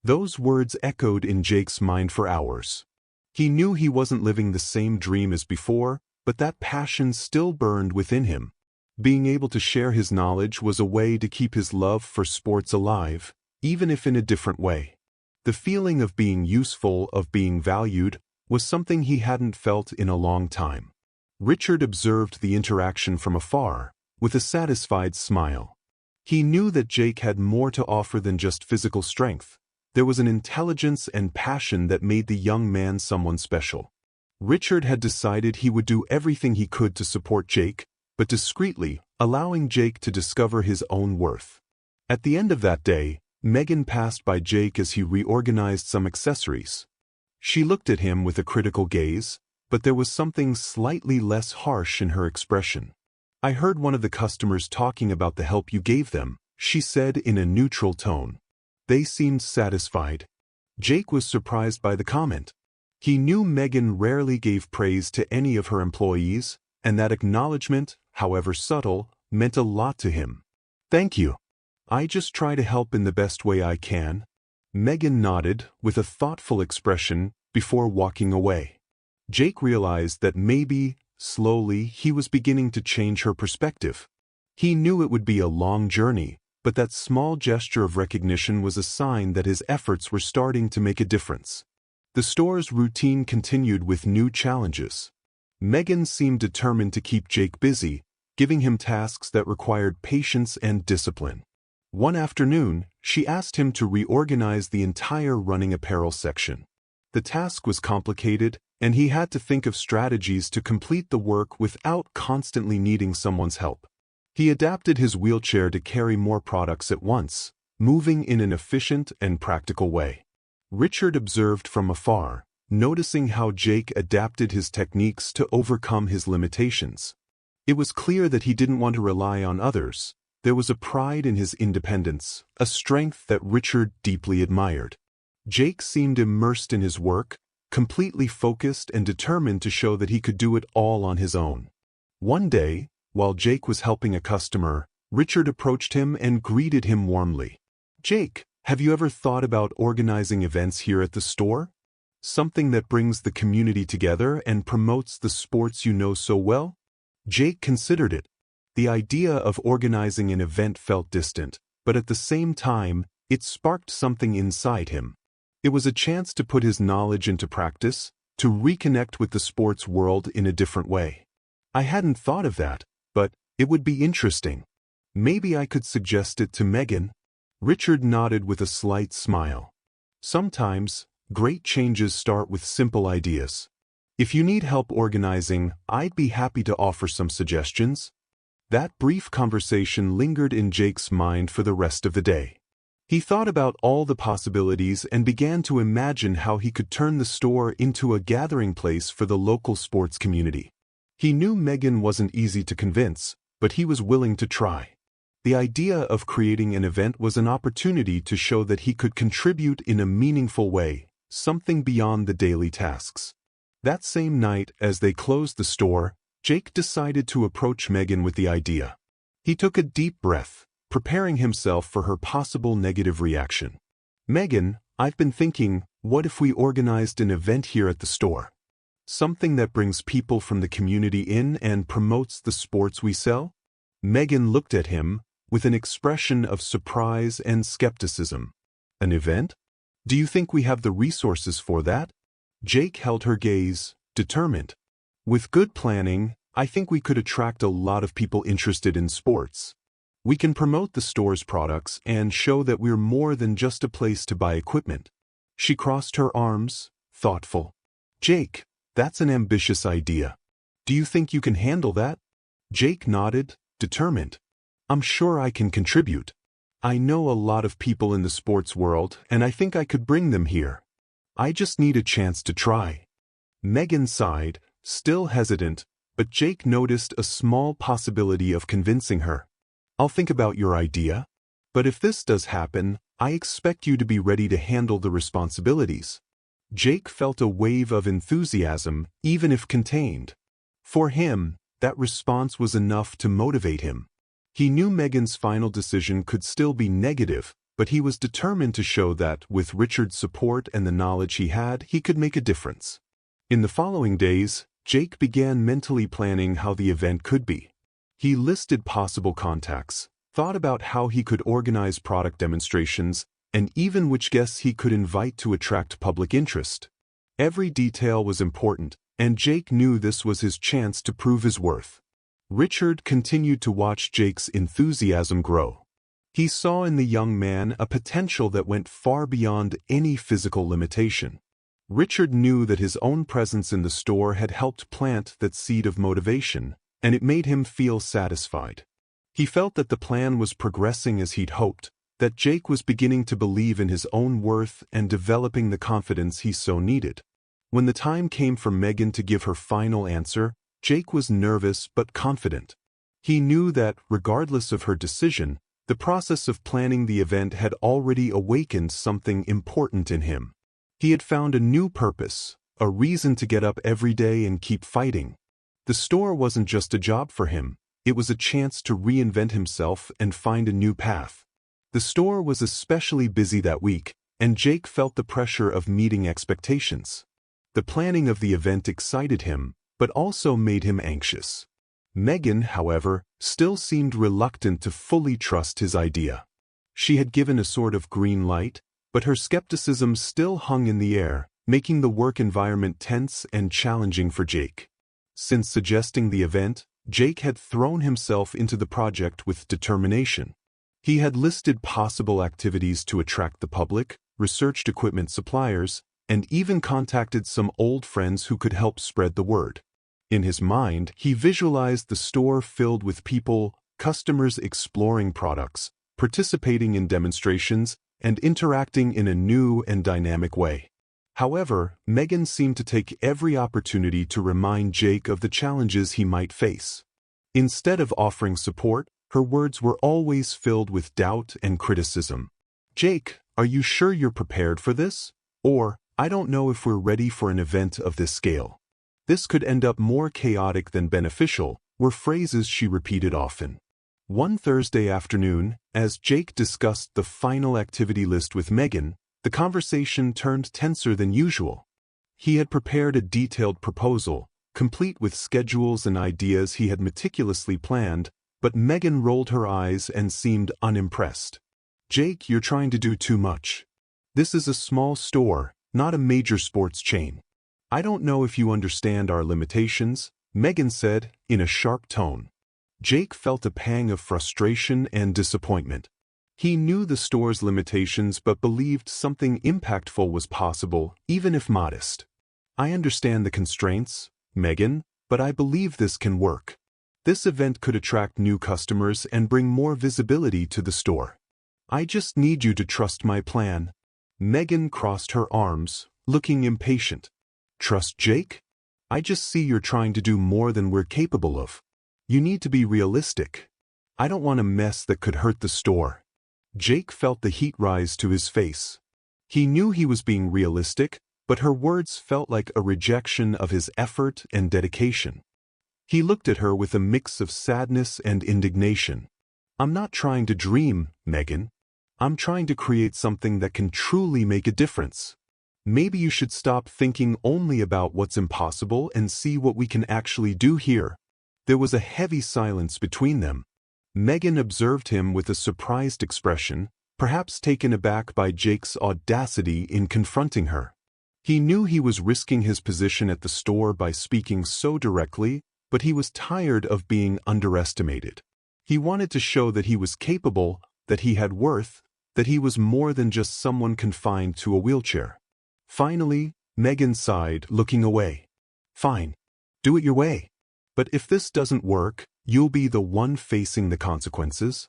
Those words echoed in Jake's mind for hours. He knew he wasn't living the same dream as before, but that passion still burned within him. Being able to share his knowledge was a way to keep his love for sports alive, even if in a different way. The feeling of being useful, of being valued, was something he hadn't felt in a long time. Richard observed the interaction from afar, with a satisfied smile. He knew that Jake had more to offer than just physical strength. There was an intelligence and passion that made the young man someone special. Richard had decided he would do everything he could to support Jake, but discreetly, allowing Jake to discover his own worth. At the end of that day, Megan passed by Jake as he reorganized some accessories. She looked at him with a critical gaze, but there was something slightly less harsh in her expression. "I heard one of the customers talking about the help you gave them," she said in a neutral tone. They seemed satisfied. Jake was surprised by the comment. He knew Megan rarely gave praise to any of her employees, and that acknowledgement, however subtle, meant a lot to him. "Thank you. I just try to help in the best way I can." Megan nodded, with a thoughtful expression, before walking away. Jake realized that maybe, slowly, he was beginning to change her perspective. He knew it would be a long journey, but that small gesture of recognition was a sign that his efforts were starting to make a difference. The store's routine continued with new challenges. Megan seemed determined to keep Jake busy, giving him tasks that required patience and discipline. One afternoon, she asked him to reorganize the entire running apparel section. The task was complicated, and he had to think of strategies to complete the work without constantly needing someone's help. He adapted his wheelchair to carry more products at once, moving in an efficient and practical way. Richard observed from afar, noticing how Jake adapted his techniques to overcome his limitations. It was clear that he didn't want to rely on others. There was a pride in his independence, a strength that Richard deeply admired. Jake seemed immersed in his work, completely focused and determined to show that he could do it all on his own. One day, while Jake was helping a customer, Richard approached him and greeted him warmly. Jake, have you ever thought about organizing events here at the store? Something that brings the community together and promotes the sports you know so well? Jake considered it. The idea of organizing an event felt distant, but at the same time, it sparked something inside him. It was a chance to put his knowledge into practice, to reconnect with the sports world in a different way. I hadn't thought of that, but it would be interesting. Maybe I could suggest it to Megan. Richard nodded with a slight smile. Sometimes, great changes start with simple ideas. If you need help organizing, I'd be happy to offer some suggestions. That brief conversation lingered in Jake's mind for the rest of the day. He thought about all the possibilities and began to imagine how he could turn the store into a gathering place for the local sports community. He knew Megan wasn't easy to convince, but he was willing to try. The idea of creating an event was an opportunity to show that he could contribute in a meaningful way, something beyond the daily tasks. That same night, as they closed the store, Jake decided to approach Megan with the idea. He took a deep breath, preparing himself for her possible negative reaction. Megan, I've been thinking, what if we organized an event here at the store? Something that brings people from the community in and promotes the sports we sell? Megan looked at him with an expression of surprise and skepticism. An event? Do you think we have the resources for that? Jake held her gaze, determined. With good planning, I think we could attract a lot of people interested in sports. We can promote the store's products and show that we're more than just a place to buy equipment. She crossed her arms, thoughtful. Jake, that's an ambitious idea. Do you think you can handle that? Jake nodded, determined. I'm sure I can contribute. I know a lot of people in the sports world, and I think I could bring them here. I just need a chance to try. Megan sighed, still hesitant, but Jake noticed a small possibility of convincing her. I'll think about your idea, but if this does happen, I expect you to be ready to handle the responsibilities. Jake felt a wave of enthusiasm, even if contained. For him, that response was enough to motivate him. He knew Megan's final decision could still be negative, but he was determined to show that, with Richard's support and the knowledge he had, he could make a difference. In the following days, Jake began mentally planning how the event could be. He listed possible contacts, thought about how he could organize product demonstrations, and even which guests he could invite to attract public interest. Every detail was important, and Jake knew this was his chance to prove his worth. Richard continued to watch Jake's enthusiasm grow. He saw in the young man a potential that went far beyond any physical limitation. Richard knew that his own presence in the store had helped plant that seed of motivation, and it made him feel satisfied. He felt that the plan was progressing as he'd hoped, that Jake was beginning to believe in his own worth and developing the confidence he so needed. When the time came for Megan to give her final answer, Jake was nervous but confident. He knew that, regardless of her decision, the process of planning the event had already awakened something important in him. He had found a new purpose, a reason to get up every day and keep fighting. The store wasn't just a job for him, it was a chance to reinvent himself and find a new path. The store was especially busy that week, and Jake felt the pressure of meeting expectations. The planning of the event excited him, but also made him anxious. Megan, however, still seemed reluctant to fully trust his idea. She had given a sort of green light, but her skepticism still hung in the air, making the work environment tense and challenging for Jake. Since suggesting the event, Jake had thrown himself into the project with determination. He had listed possible activities to attract the public, researched equipment suppliers, and even contacted some old friends who could help spread the word. In his mind, he visualized the store filled with people, customers exploring products, participating in demonstrations, and interacting in a new and dynamic way. However, Megan seemed to take every opportunity to remind Jake of the challenges he might face. Instead of offering support, her words were always filled with doubt and criticism. Jake, are you sure you're prepared for this? Or, I don't know if we're ready for an event of this scale. This could end up more chaotic than beneficial, were phrases she repeated often. One Thursday afternoon, as Jake discussed the final activity list with Megan, the conversation turned tenser than usual. He had prepared a detailed proposal, complete with schedules and ideas he had meticulously planned, but Megan rolled her eyes and seemed unimpressed. "Jake, you're trying to do too much. This is a small store, not a major sports chain. I don't know if you understand our limitations," Megan said, in a sharp tone. Jake felt a pang of frustration and disappointment. He knew the store's limitations but believed something impactful was possible, even if modest. "I understand the constraints, Megan, but I believe this can work. This event could attract new customers and bring more visibility to the store. I just need you to trust my plan." Megan crossed her arms, looking impatient. "Trust Jake? I just see you're trying to do more than we're capable of. You need to be realistic. I don't want a mess that could hurt the store." Jake felt the heat rise to his face. He knew he was being realistic, but her words felt like a rejection of his effort and dedication. He looked at her with a mix of sadness and indignation. "I'm not trying to dream, Megan. I'm trying to create something that can truly make a difference. Maybe you should stop thinking only about what's impossible and see what we can actually do here." There was a heavy silence between them. Megan observed him with a surprised expression, perhaps taken aback by Jake's audacity in confronting her. He knew he was risking his position at the store by speaking so directly, but he was tired of being underestimated. He wanted to show that he was capable, that he had worth, that he was more than just someone confined to a wheelchair. Finally, Megan sighed, looking away. "Fine. Do it your way. But if this doesn't work, you'll be the one facing the consequences."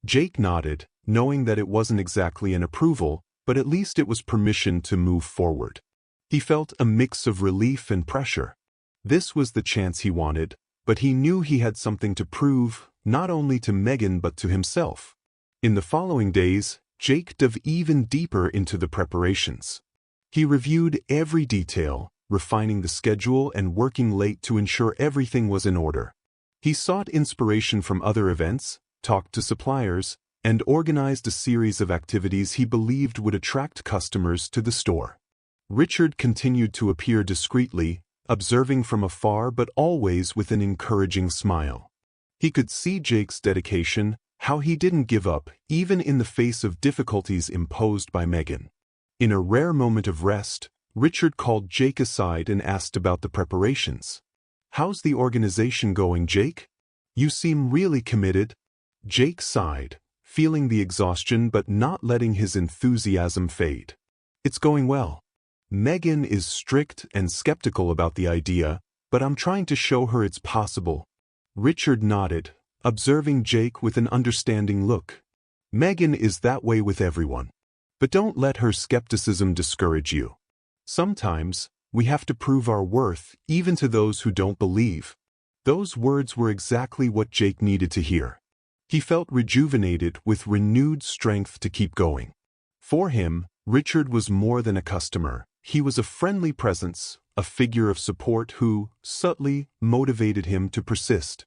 Jake nodded, knowing that it wasn't exactly an approval, but at least it was permission to move forward. He felt a mix of relief and pressure. This was the chance he wanted, but he knew he had something to prove, not only to Megan but to himself. In the following days, Jake dove even deeper into the preparations. He reviewed every detail, refining the schedule and working late to ensure everything was in order. He sought inspiration from other events, talked to suppliers, and organized a series of activities he believed would attract customers to the store. Richard continued to appear discreetly, observing from afar but always with an encouraging smile. He could see Jake's dedication, how he didn't give up, even in the face of difficulties imposed by Megan. In a rare moment of rest, Richard called Jake aside and asked about the preparations. "How's the organization going, Jake? You seem really committed." Jake sighed, feeling the exhaustion but not letting his enthusiasm fade. "It's going well. Megan is strict and skeptical about the idea, but I'm trying to show her it's possible." Richard nodded, observing Jake with an understanding look. "Megan is that way with everyone. But don't let her skepticism discourage you. Sometimes, we have to prove our worth even to those who don't believe." Those words were exactly what Jake needed to hear. He felt rejuvenated with renewed strength to keep going. For him, Richard was more than a customer. He was a friendly presence, a figure of support who, subtly, motivated him to persist.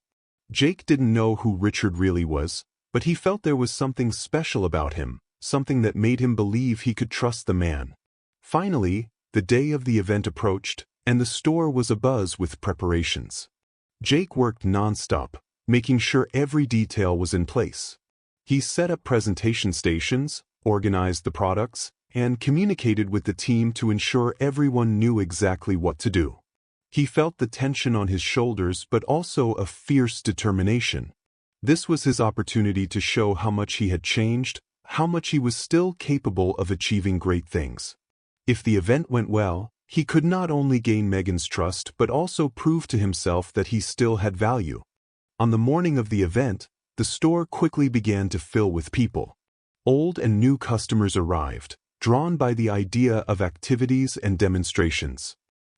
Jake didn't know who Richard really was, but he felt there was something special about him, something that made him believe he could trust the man. Finally, the day of the event approached, and the store was abuzz with preparations. Jake worked nonstop, making sure every detail was in place. He set up presentation stations, organized the products, and communicated with the team to ensure everyone knew exactly what to do. He felt the tension on his shoulders but also a fierce determination. This was his opportunity to show how much he had changed, how much he was still capable of achieving great things. If the event went well, he could not only gain Megan's trust but also prove to himself that he still had value. On the morning of the event, the store quickly began to fill with people. Old and new customers arrived, drawn by the idea of activities and demonstrations.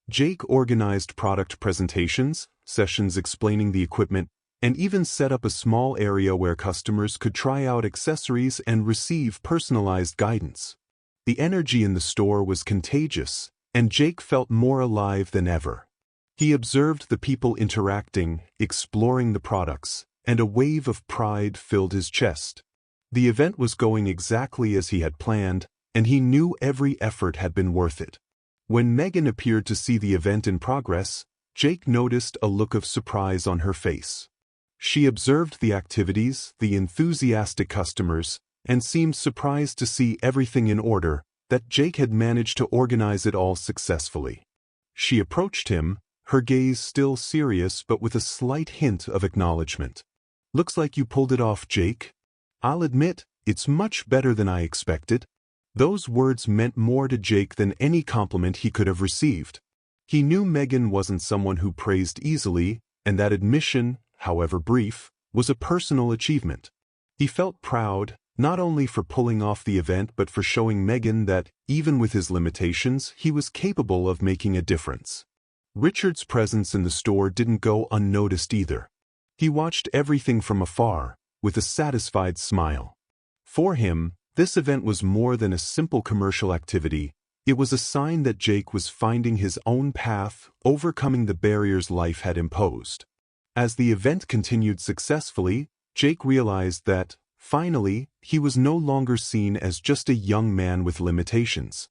Jake organized product presentations, sessions explaining the equipment, and even set up a small area where customers could try out accessories and receive personalized guidance. The energy in the store was contagious, and Jake felt more alive than ever. He observed the people interacting, exploring the products, and a wave of pride filled his chest. The event was going exactly as he had planned, and he knew every effort had been worth it. When Megan appeared to see the event in progress, Jake noticed a look of surprise on her face. She observed the activities, the enthusiastic customers, and seemed surprised to see everything in order, that Jake had managed to organize it all successfully. She approached him, her gaze still serious but with a slight hint of acknowledgement. "Looks like you pulled it off, Jake. I'll admit, it's much better than I expected." Those words meant more to Jake than any compliment he could have received. He knew Megan wasn't someone who praised easily, and that admission, however brief, was a personal achievement. He felt proud, not only for pulling off the event but for showing Megan that, even with his limitations, he was capable of making a difference. Richard's presence in the store didn't go unnoticed either. He watched everything from afar, with a satisfied smile. For him, this event was more than a simple commercial activity. It was a sign that Jake was finding his own path, overcoming the barriers life had imposed. As the event continued successfully, Jake realized that, finally, he was no longer seen as just a young man with limitations.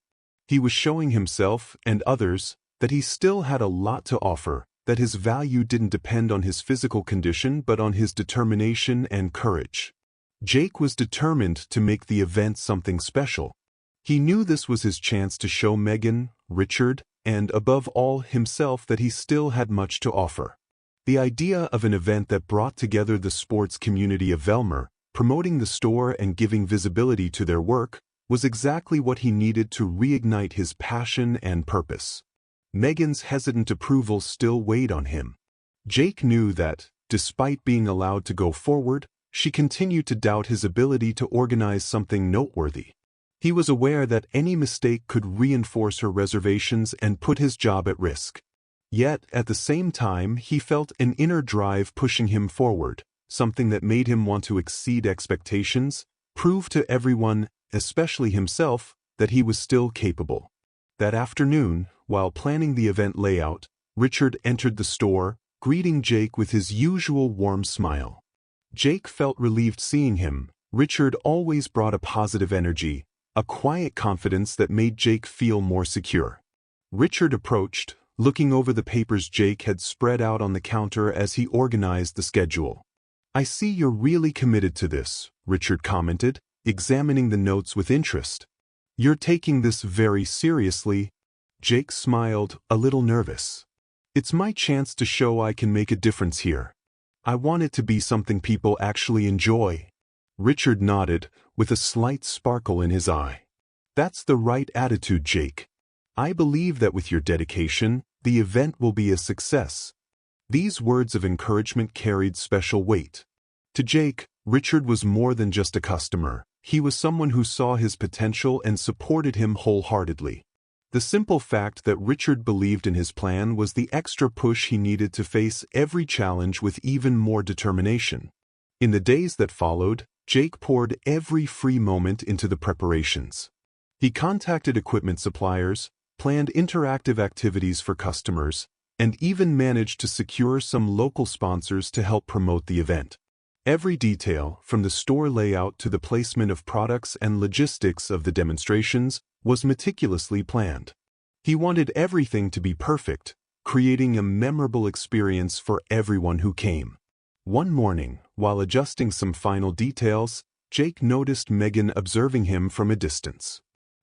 He was showing himself, and others, that he still had a lot to offer, that his value didn't depend on his physical condition but on his determination and courage. Jake was determined to make the event something special. He knew this was his chance to show Megan, Richard, and above all himself that he still had much to offer. The idea of an event that brought together the sports community of Velmer, promoting the store and giving visibility to their work, was exactly what he needed to reignite his passion and purpose. Megan's hesitant approval still weighed on him. Jake knew that, despite being allowed to go forward, she continued to doubt his ability to organize something noteworthy. He was aware that any mistake could reinforce her reservations and put his job at risk. Yet, at the same time, he felt an inner drive pushing him forward, something that made him want to exceed expectations, prove to everyone, especially himself, that he was still capable. That afternoon, while planning the event layout, Richard entered the store, greeting Jake with his usual warm smile. Jake felt relieved seeing him. Richard always brought a positive energy, a quiet confidence that made Jake feel more secure. Richard approached, looking over the papers Jake had spread out on the counter as he organized the schedule. "I see you're really committed to this," Richard commented, examining the notes with interest. "You're taking this very seriously." Jake smiled, a little nervous. "It's my chance to show I can make a difference here. I want it to be something people actually enjoy." Richard nodded, with a slight sparkle in his eye. "That's the right attitude, Jake. I believe that with your dedication, the event will be a success." These words of encouragement carried special weight. To Jake, Richard was more than just a customer. He was someone who saw his potential and supported him wholeheartedly. The simple fact that Richard believed in his plan was the extra push he needed to face every challenge with even more determination. In the days that followed, Jake poured every free moment into the preparations. He contacted equipment suppliers, planned interactive activities for customers, and even managed to secure some local sponsors to help promote the event. Every detail, from the store layout to the placement of products and logistics of the demonstrations, was meticulously planned. He wanted everything to be perfect, creating a memorable experience for everyone who came. One morning, while adjusting some final details, Jake noticed Megan observing him from a distance.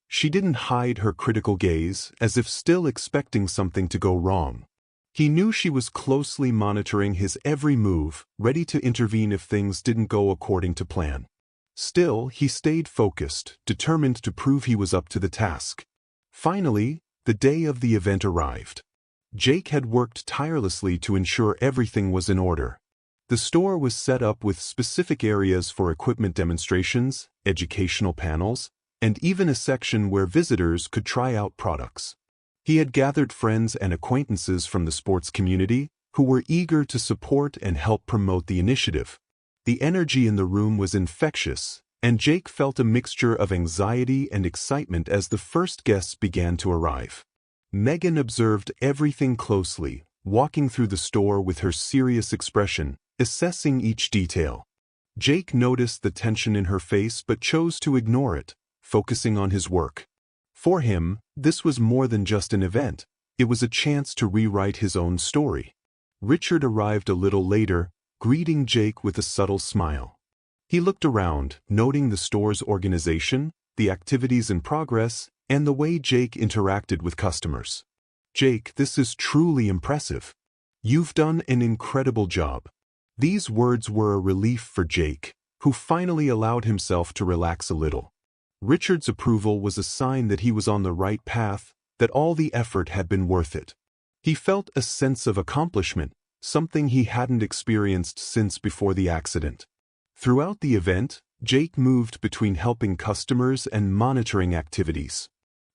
She didn't hide her critical gaze, as if still expecting something to go wrong. He knew she was closely monitoring his every move, ready to intervene if things didn't go according to plan. Still, he stayed focused, determined to prove he was up to the task. Finally, the day of the event arrived. Jake had worked tirelessly to ensure everything was in order. The store was set up with specific areas for equipment demonstrations, educational panels, and even a section where visitors could try out products. He had gathered friends and acquaintances from the sports community, who were eager to support and help promote the initiative. The energy in the room was infectious, and Jake felt a mixture of anxiety and excitement as the first guests began to arrive. Megan observed everything closely, walking through the store with her serious expression, assessing each detail. Jake noticed the tension in her face but chose to ignore it, focusing on his work. For him, this was more than just an event. It was a chance to rewrite his own story. Richard arrived a little later, greeting Jake with a subtle smile. He looked around, noting the store's organization, the activities in progress, and the way Jake interacted with customers. "Jake, this is truly impressive. You've done an incredible job." These words were a relief for Jake, who finally allowed himself to relax a little. Richard's approval was a sign that he was on the right path, that all the effort had been worth it. He felt a sense of accomplishment, something he hadn't experienced since before the accident. Throughout the event, Jake moved between helping customers and monitoring activities.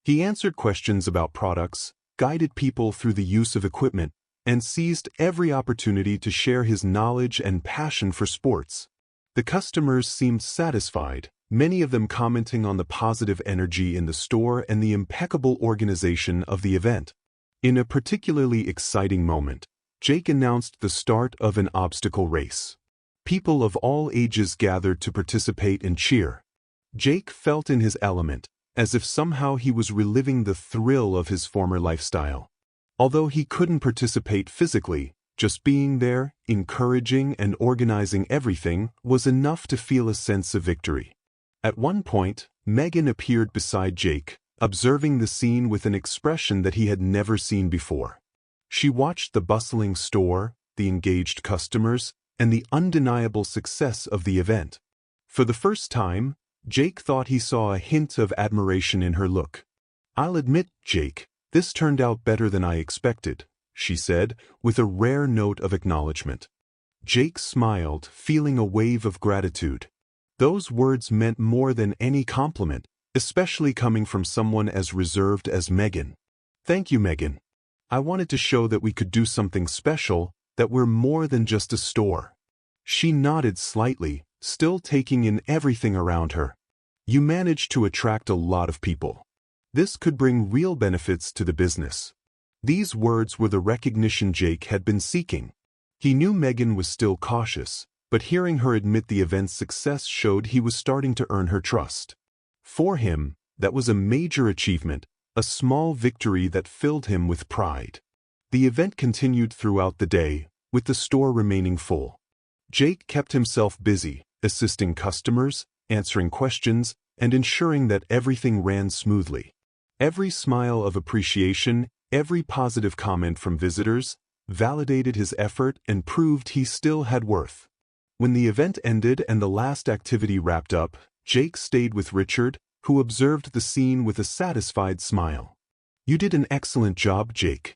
He answered questions about products, guided people through the use of equipment, and seized every opportunity to share his knowledge and passion for sports. The customers seemed satisfied, many of them commenting on the positive energy in the store and the impeccable organization of the event. In a particularly exciting moment, Jake announced the start of an obstacle race. People of all ages gathered to participate and cheer. Jake felt in his element, as if somehow he was reliving the thrill of his former lifestyle. Although he couldn't participate physically, just being there, encouraging and organizing everything, was enough to feel a sense of victory. At one point, Megan appeared beside Jake, observing the scene with an expression that he had never seen before. She watched the bustling store, the engaged customers, and the undeniable success of the event. For the first time, Jake thought he saw a hint of admiration in her look. "I'll admit, Jake, this turned out better than I expected," she said, with a rare note of acknowledgement. Jake smiled, feeling a wave of gratitude. Those words meant more than any compliment, especially coming from someone as reserved as Megan. "Thank you, Megan. I wanted to show that we could do something special, that we're more than just a store." She nodded slightly, still taking in everything around her. "You managed to attract a lot of people. This could bring real benefits to the business." These words were the recognition Jake had been seeking. He knew Megan was still cautious, but hearing her admit the event's success showed he was starting to earn her trust. For him, that was a major achievement, a small victory that filled him with pride. The event continued throughout the day, with the store remaining full. Jake kept himself busy, assisting customers, answering questions, and ensuring that everything ran smoothly. Every smile of appreciation, every positive comment from visitors, validated his effort and proved he still had worth. When the event ended and the last activity wrapped up, Jake stayed with Richard, who observed the scene with a satisfied smile. "You did an excellent job, Jake."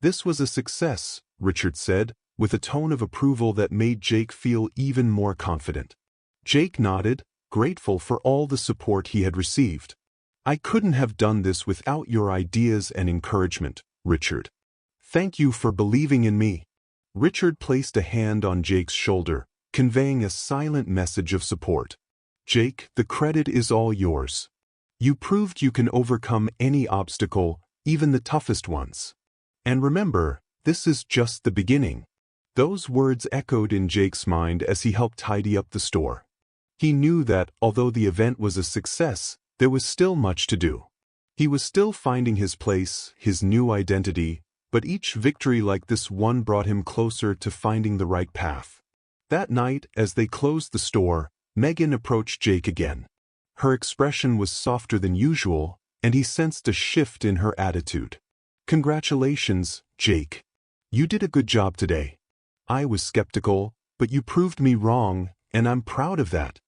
"This was a success," Richard said, with a tone of approval that made Jake feel even more confident. Jake nodded, grateful for all the support he had received. "I couldn't have done this without your ideas and encouragement, Richard. Thank you for believing in me." Richard placed a hand on Jake's shoulder, conveying a silent message of support. "Jake, the credit is all yours. You proved you can overcome any obstacle, even the toughest ones. And remember, this is just the beginning." Those words echoed in Jake's mind as he helped tidy up the store. He knew that, although the event was a success, there was still much to do. He was still finding his place, his new identity, but each victory like this one brought him closer to finding the right path. That night, as they closed the store, Megan approached Jake again. Her expression was softer than usual, and he sensed a shift in her attitude. "Congratulations, Jake. You did a good job today. I was skeptical, but you proved me wrong, and I'm proud of that."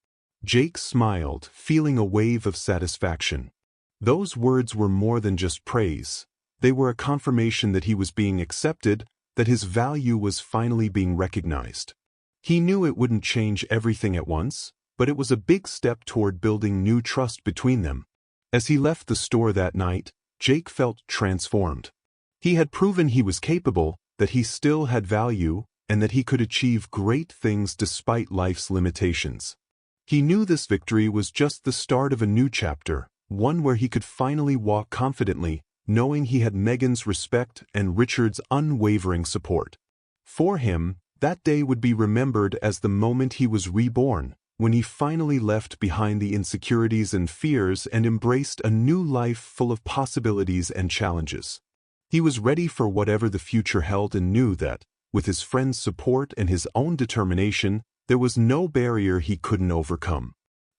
Jake smiled, feeling a wave of satisfaction. Those words were more than just praise. They were a confirmation that he was being accepted, that his value was finally being recognized. He knew it wouldn't change everything at once, but it was a big step toward building new trust between them. As he left the store that night, Jake felt transformed. He had proven he was capable, that he still had value, and that he could achieve great things despite life's limitations. He knew this victory was just the start of a new chapter, one where he could finally walk confidently, knowing he had Megan's respect and Richard's unwavering support. For him, That day would be remembered as the moment he was reborn, when he finally left behind the insecurities and fears and embraced a new life full of possibilities and challenges. He was ready for whatever the future held and knew that, with his friends' support and his own determination, there was no barrier he couldn't overcome.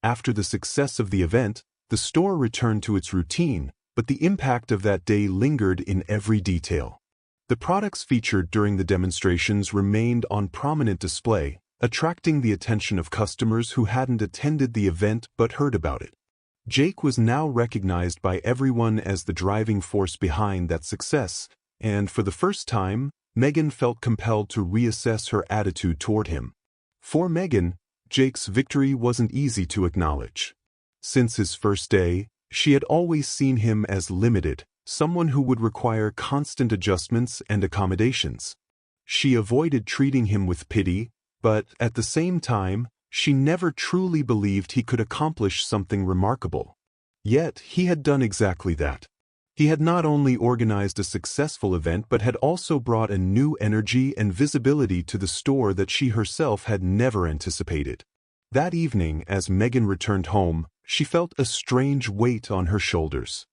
After the success of the event, the store returned to its routine, but the impact of that day lingered in every detail. The products featured during the demonstrations remained on prominent display, attracting the attention of customers who hadn't attended the event but heard about it. Jake was now recognized by everyone as the driving force behind that success, and for the first time, Megan felt compelled to reassess her attitude toward him. For Megan, Jake's victory wasn't easy to acknowledge. Since his first day, she had always seen him as limited, someone who would require constant adjustments and accommodations. She avoided treating him with pity, but at the same time, she never truly believed he could accomplish something remarkable. Yet, he had done exactly that. He had not only organized a successful event but had also brought a new energy and visibility to the store that she herself had never anticipated. That evening, as Megan returned home, she felt a strange weight on her shoulders.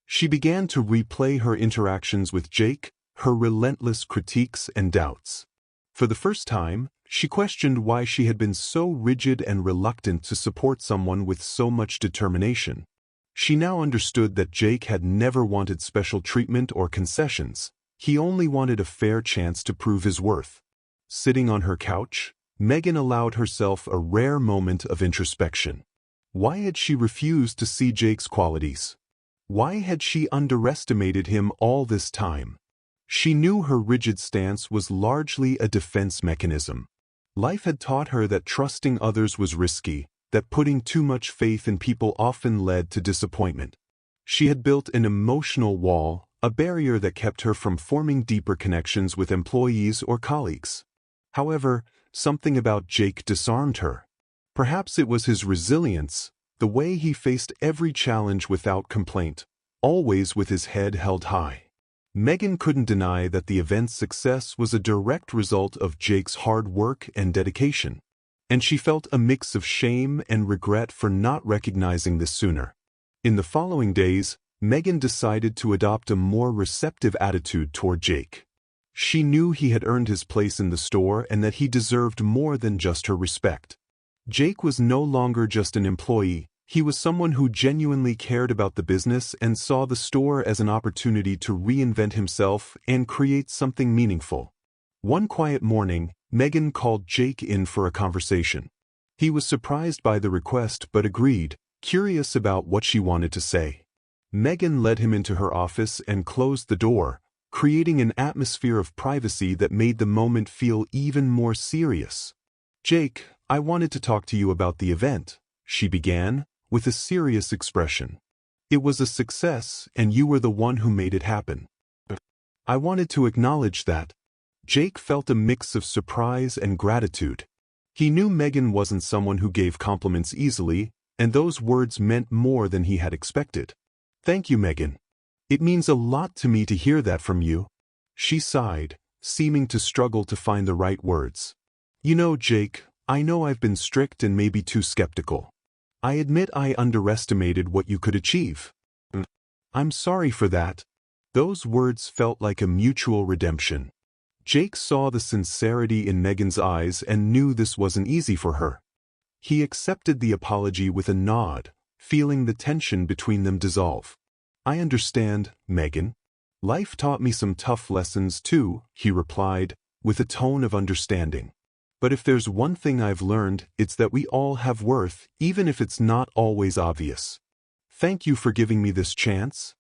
She began to replay her interactions with Jake, her relentless critiques and doubts. For the first time, she questioned why she had been so rigid and reluctant to support someone with so much determination. She now understood that Jake had never wanted special treatment or concessions. He only wanted a fair chance to prove his worth. Sitting on her couch, Megan allowed herself a rare moment of introspection. Why had she refused to see Jake's qualities? Why had she underestimated him all this time? She knew her rigid stance was largely a defense mechanism. Life had taught her that trusting others was risky, that putting too much faith in people often led to disappointment. She had built an emotional wall, a barrier that kept her from forming deeper connections with employees or colleagues. However, something about Jake disarmed her. Perhaps it was his resilience, the way he faced every challenge without complaint, always with his head held high. Megan couldn't deny that the event's success was a direct result of Jake's hard work and dedication, and she felt a mix of shame and regret for not recognizing this sooner. In the following days, Megan decided to adopt a more receptive attitude toward Jake. She knew he had earned his place in the store and that he deserved more than just her respect. Jake was no longer just an employee. He was someone who genuinely cared about the business and saw the store as an opportunity to reinvent himself and create something meaningful. One quiet morning, Megan called Jake in for a conversation. He was surprised by the request but agreed, curious about what she wanted to say. Megan led him into her office and closed the door, creating an atmosphere of privacy that made the moment feel even more serious. "Jake, I wanted to talk to you about the event," she began, with a serious expression. "It was a success, and you were the one who made it happen. I wanted to acknowledge that." Jake felt a mix of surprise and gratitude. He knew Megan wasn't someone who gave compliments easily, and those words meant more than he had expected. "Thank you, Megan. It means a lot to me to hear that from you." She sighed, seeming to struggle to find the right words. "You know, Jake, I know I've been strict and maybe too skeptical. I admit I underestimated what you could achieve. I'm sorry for that." Those words felt like a mutual redemption. Jake saw the sincerity in Megan's eyes and knew this wasn't easy for her. He accepted the apology with a nod, feeling the tension between them dissolve. "I understand, Megan. Life taught me some tough lessons too," he replied, with a tone of understanding. "But if there's one thing I've learned, it's that we all have worth, even if it's not always obvious. Thank you for giving me this chance."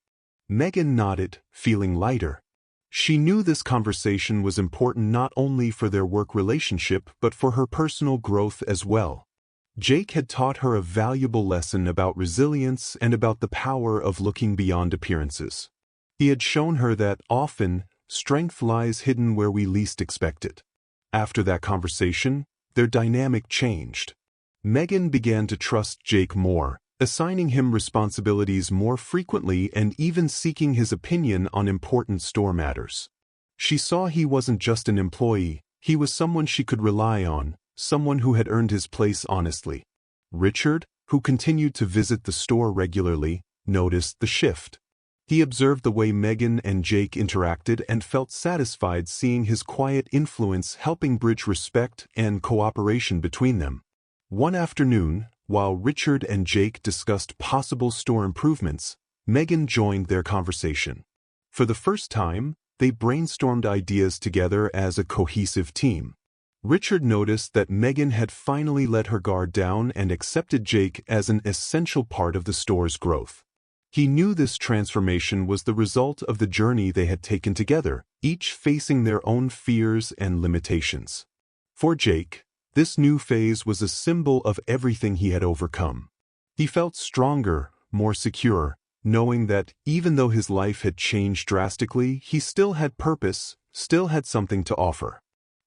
Megan nodded, feeling lighter. She knew this conversation was important not only for their work relationship but for her personal growth as well. Jake had taught her a valuable lesson about resilience and about the power of looking beyond appearances. He had shown her that, often, strength lies hidden where we least expect it. After that conversation, their dynamic changed. Megan began to trust Jake more, assigning him responsibilities more frequently and even seeking his opinion on important store matters. She saw he wasn't just an employee, He was someone she could rely on, someone who had earned his place honestly. Richard, who continued to visit the store regularly, noticed the shift. He observed the way Megan and Jake interacted and felt satisfied seeing his quiet influence helping bridge respect and cooperation between them. One afternoon, while Richard and Jake discussed possible store improvements, Megan joined their conversation. For the first time, they brainstormed ideas together as a cohesive team. Richard noticed that Megan had finally let her guard down and accepted Jake as an essential part of the store's growth. He knew this transformation was the result of the journey they had taken together, each facing their own fears and limitations. For Jake, this new phase was a symbol of everything he had overcome. He felt stronger, more secure, knowing that even though his life had changed drastically, he still had purpose, still had something to offer.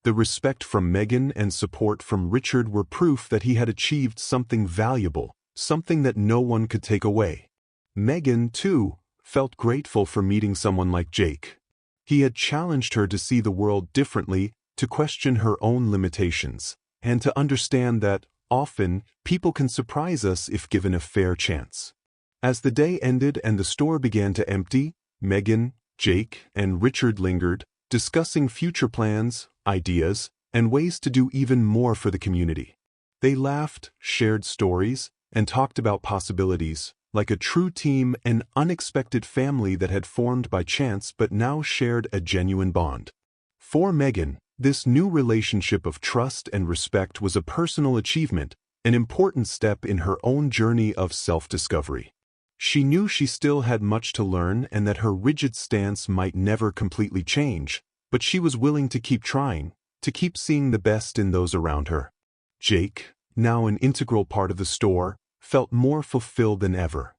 The respect from Megan and support from Richard were proof that he had achieved something valuable, something that no one could take away. Megan, too, felt grateful for meeting someone like Jake. He had challenged her to see the world differently, to question her own limitations, and to understand that, often, people can surprise us if given a fair chance. As the day ended and the store began to empty, Megan, Jake, and Richard lingered, discussing future plans, ideas, and ways to do even more for the community. They laughed, shared stories, and talked about possibilities, like a true team, an unexpected family that had formed by chance but now shared a genuine bond. For Megan, this new relationship of trust and respect was a personal achievement, an important step in her own journey of self-discovery. She knew she still had much to learn and that her rigid stance might never completely change, but she was willing to keep trying, to keep seeing the best in those around her. Jake, now an integral part of the store, felt more fulfilled than ever.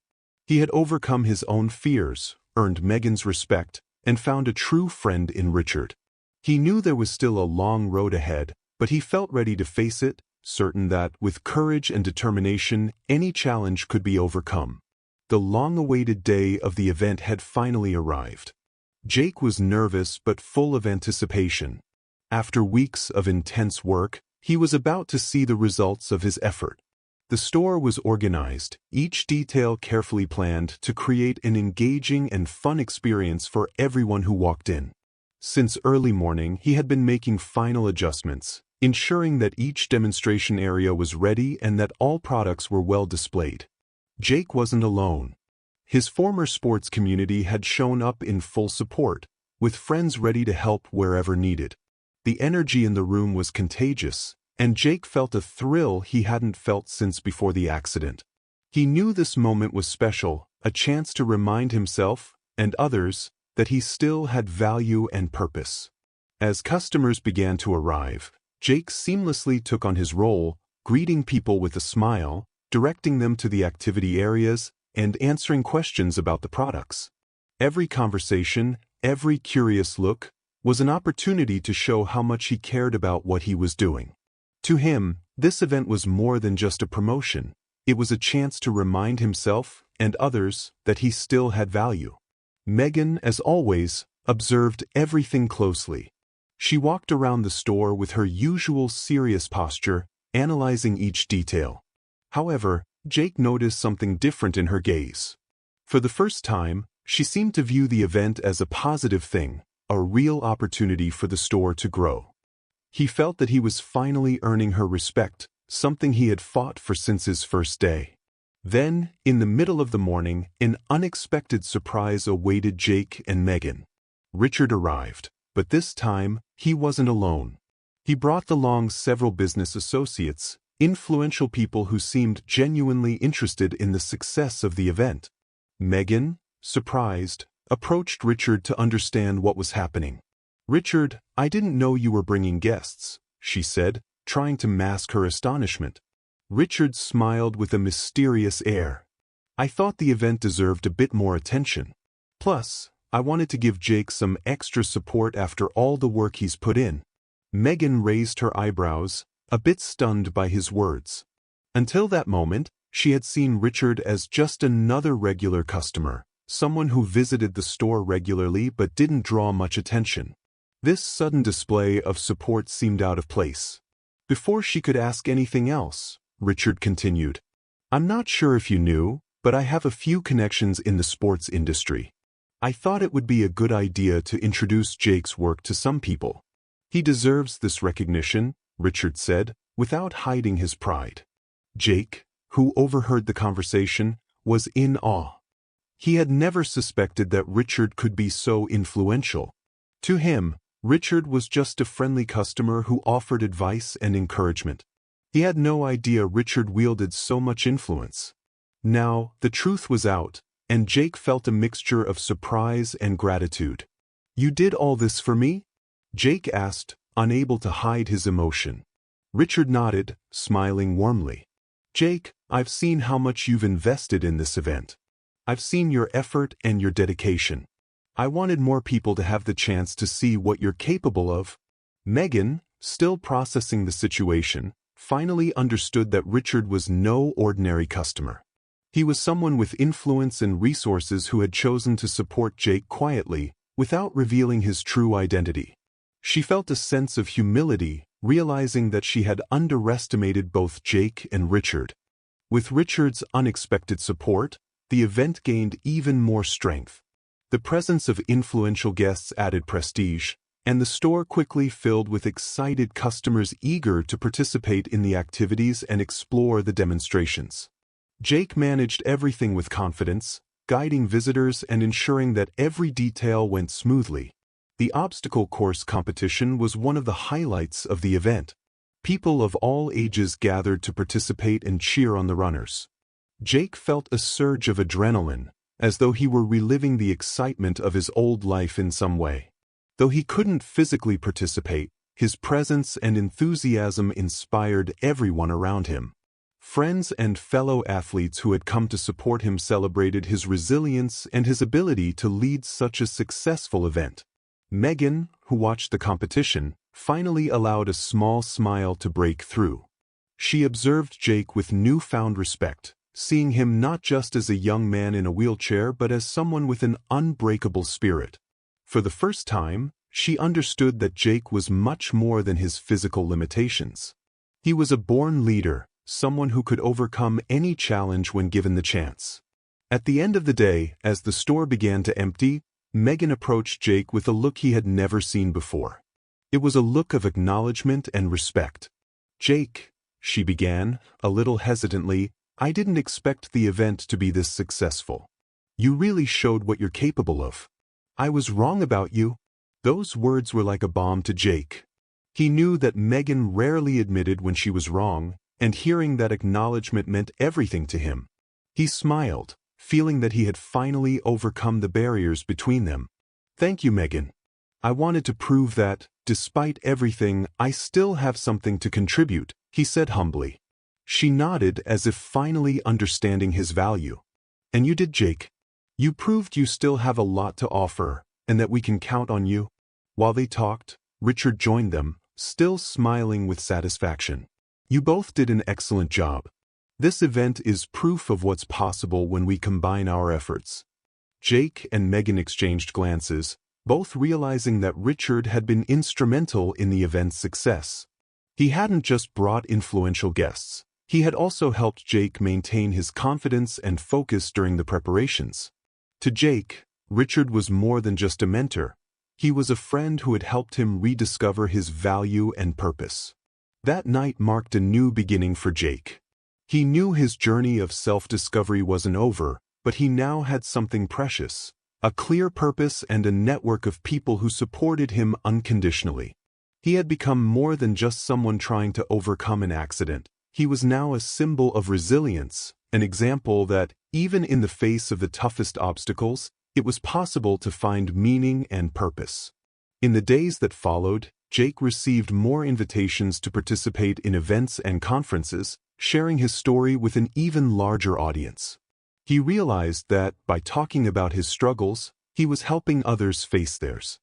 He had overcome his own fears, earned Megan's respect, and found a true friend in Richard. He knew there was still a long road ahead, but he felt ready to face it, certain that, with courage and determination, any challenge could be overcome. The long-awaited day of the event had finally arrived. Jake was nervous but full of anticipation. After weeks of intense work, he was about to see the results of his effort. The store was organized, each detail carefully planned to create an engaging and fun experience for everyone who walked in. Since early morning, he had been making final adjustments, ensuring that each demonstration area was ready and that all products were well displayed. Jake wasn't alone. His former sports community had shown up in full support, with friends ready to help wherever needed. The energy in the room was contagious, and Jake felt a thrill he hadn't felt since before the accident. He knew this moment was special, a chance to remind himself, and others, that he still had value and purpose. As customers began to arrive, Jake seamlessly took on his role, greeting people with a smile, directing them to the activity areas, and answering questions about the products. Every conversation, every curious look, was an opportunity to show how much he cared about what he was doing. To him, this event was more than just a promotion. It was a chance to remind himself and others that he still had value. Megan, as always, observed everything closely. She walked around the store with her usual serious posture, analyzing each detail. However, Jake noticed something different in her gaze. For the first time, she seemed to view the event as a positive thing, a real opportunity for the store to grow. He felt that he was finally earning her respect, something he had fought for since his first day. Then, in the middle of the morning, an unexpected surprise awaited Jake and Megan. Richard arrived, but this time, he wasn't alone. He brought along several business associates, influential people who seemed genuinely interested in the success of the event. Megan, surprised, approached Richard to understand what was happening. "Richard, I didn't know you were bringing guests," she said, trying to mask her astonishment. Richard smiled with a mysterious air. "I thought the event deserved a bit more attention. Plus, I wanted to give Jake some extra support after all the work he's put in." Megan raised her eyebrows, a bit stunned by his words. Until that moment, she had seen Richard as just another regular customer, someone who visited the store regularly but didn't draw much attention. This sudden display of support seemed out of place. Before she could ask anything else, Richard continued, "I'm not sure if you knew, but I have a few connections in the sports industry. I thought it would be a good idea to introduce Jake's work to some people. He deserves this recognition," Richard said, without hiding his pride. Jake, who overheard the conversation, was in awe. He had never suspected that Richard could be so influential. To him, Richard was just a friendly customer who offered advice and encouragement. He had no idea Richard wielded so much influence. Now, the truth was out, and Jake felt a mixture of surprise and gratitude. "You did all this for me?" Jake asked, unable to hide his emotion. Richard nodded, smiling warmly. "Jake, I've seen how much you've invested in this event. I've seen your effort and your dedication. I wanted more people to have the chance to see what you're capable of." Megan, still processing the situation, finally understood that Richard was no ordinary customer. He was someone with influence and resources who had chosen to support Jake quietly, without revealing his true identity. She felt a sense of humility, realizing that she had underestimated both Jake and Richard. With Richard's unexpected support, the event gained even more strength. The presence of influential guests added prestige, and the store quickly filled with excited customers eager to participate in the activities and explore the demonstrations. Jake managed everything with confidence, guiding visitors and ensuring that every detail went smoothly. The obstacle course competition was one of the highlights of the event. People of all ages gathered to participate and cheer on the runners. Jake felt a surge of adrenaline, as though he were reliving the excitement of his old life in some way. Though he couldn't physically participate, his presence and enthusiasm inspired everyone around him. Friends and fellow athletes who had come to support him celebrated his resilience and his ability to lead such a successful event. Megan, who watched the competition, finally allowed a small smile to break through. She observed Jake with newfound respect, seeing him not just as a young man in a wheelchair but as someone with an unbreakable spirit. For the first time, she understood that Jake was much more than his physical limitations. He was a born leader, someone who could overcome any challenge when given the chance. At the end of the day, as the store began to empty, Megan approached Jake with a look he had never seen before. It was a look of acknowledgement and respect. "Jake," she began, a little hesitantly, "I didn't expect the event to be this successful. You really showed what you're capable of. I was wrong about you." Those words were like a balm to Jake. He knew that Megan rarely admitted when she was wrong, and hearing that acknowledgement meant everything to him. He smiled, feeling that he had finally overcome the barriers between them. "Thank you, Megan. I wanted to prove that, despite everything, I still have something to contribute," he said humbly. She nodded as if finally understanding his value. "And you did, Jake. You proved you still have a lot to offer, and that we can count on you." While they talked, Richard joined them, still smiling with satisfaction. "You both did an excellent job. This event is proof of what's possible when we combine our efforts." Jake and Megan exchanged glances, both realizing that Richard had been instrumental in the event's success. He hadn't just brought influential guests. He had also helped Jake maintain his confidence and focus during the preparations. To Jake, Richard was more than just a mentor. He was a friend who had helped him rediscover his value and purpose. That night marked a new beginning for Jake. He knew his journey of self-discovery wasn't over, but he now had something precious, a clear purpose and a network of people who supported him unconditionally. He had become more than just someone trying to overcome an accident. He was now a symbol of resilience, an example that, even in the face of the toughest obstacles, it was possible to find meaning and purpose. In the days that followed, Jake received more invitations to participate in events and conferences, sharing his story with an even larger audience. He realized that, by talking about his struggles, he was helping others face theirs.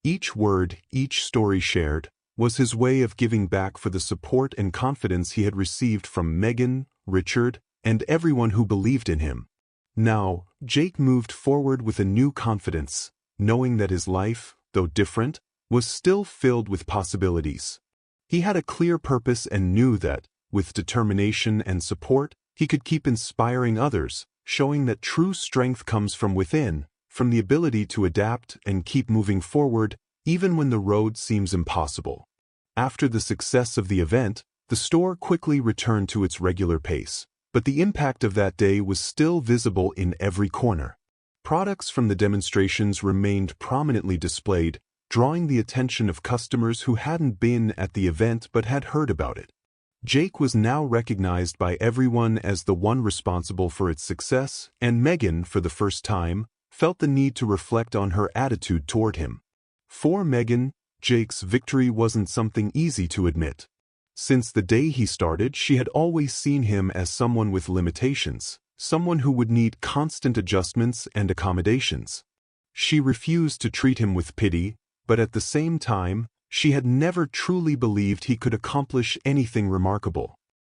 Each word, each story shared, was his way of giving back for the support and confidence he had received from Megan, Richard, and everyone who believed in him. Now, Jake moved forward with a new confidence, knowing that his life, though different, was still filled with possibilities. He had a clear purpose and knew that, with determination and support, he could keep inspiring others, showing that true strength comes from within, from the ability to adapt and keep moving forward, even when the road seems impossible. After the success of the event, the store quickly returned to its regular pace, but the impact of that day was still visible in every corner. Products from the demonstrations remained prominently displayed, drawing the attention of customers who hadn't been at the event but had heard about it. Jake was now recognized by everyone as the one responsible for its success, and Megan, for the first time, felt the need to reflect on her attitude toward him. For Megan, Jake's victory wasn't something easy to admit. Since the day he started, she had always seen him as someone with limitations, someone who would need constant adjustments and accommodations. She refused to treat him with pity, but at the same time, she had never truly believed he could accomplish anything remarkable.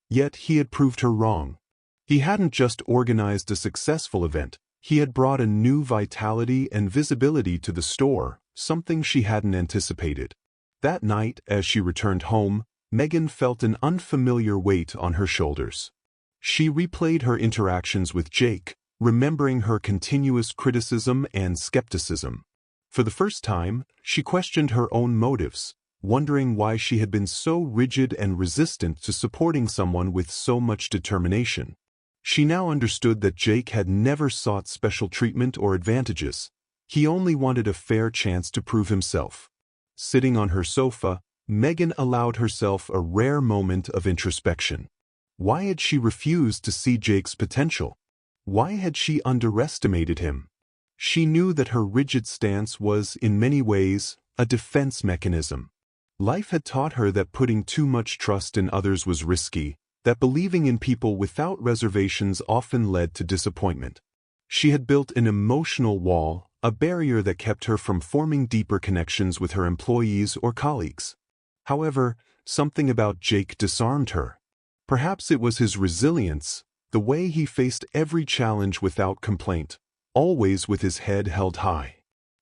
Yet he had proved her wrong. He hadn't just organized a successful event, he had brought a new vitality and visibility to the store, something she hadn't anticipated. That night, as she returned home, Megan felt an unfamiliar weight on her shoulders. She replayed her interactions with Jake, remembering her continuous criticism and skepticism. For the first time, she questioned her own motives, wondering why she had been so rigid and resistant to supporting someone with so much determination. She now understood that Jake had never sought special treatment or advantages. He only wanted a fair chance to prove himself. Sitting on her sofa, Megan allowed herself a rare moment of introspection. Why had she refused to see Jake's potential? Why had she underestimated him? She knew that her rigid stance was, in many ways, a defense mechanism. Life had taught her that putting too much trust in others was risky, that believing in people without reservations often led to disappointment. She had built an emotional wall, a barrier that kept her from forming deeper connections with her employees or colleagues. However, something about Jake disarmed her. Perhaps it was his resilience, the way he faced every challenge without complaint, always with his head held high.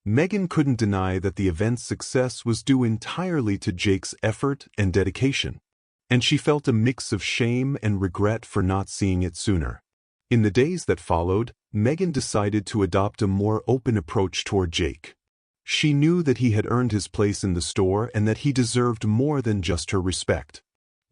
Megan couldn't deny that the event's success was due entirely to Jake's effort and dedication, and she felt a mix of shame and regret for not seeing it sooner. In the days that followed, Megan decided to adopt a more open approach toward Jake. She knew that he had earned his place in the store and that he deserved more than just her respect.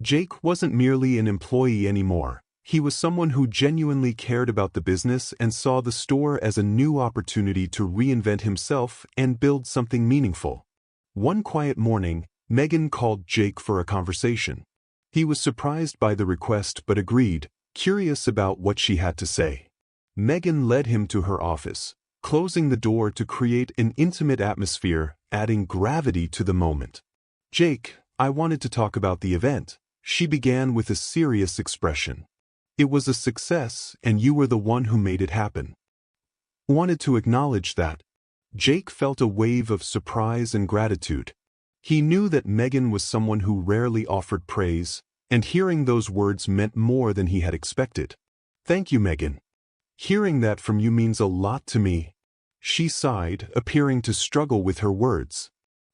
Jake wasn't merely an employee anymore. He was someone who genuinely cared about the business and saw the store as a new opportunity to reinvent himself and build something meaningful. One quiet morning, Megan called Jake for a conversation. He was surprised by the request but agreed, curious about what she had to say. Megan led him to her office, closing the door to create an intimate atmosphere, adding gravity to the moment. "Jake, I wanted to talk about the event," she began with a serious expression. "It was a success, and you were the one who made it happen." "Wanted to acknowledge that." Jake felt a wave of surprise and gratitude. He knew that Megan was someone who rarely offered praise, and hearing those words meant more than he had expected. "Thank you, Megan. Hearing that from you means a lot to me." She sighed, appearing to struggle with her words.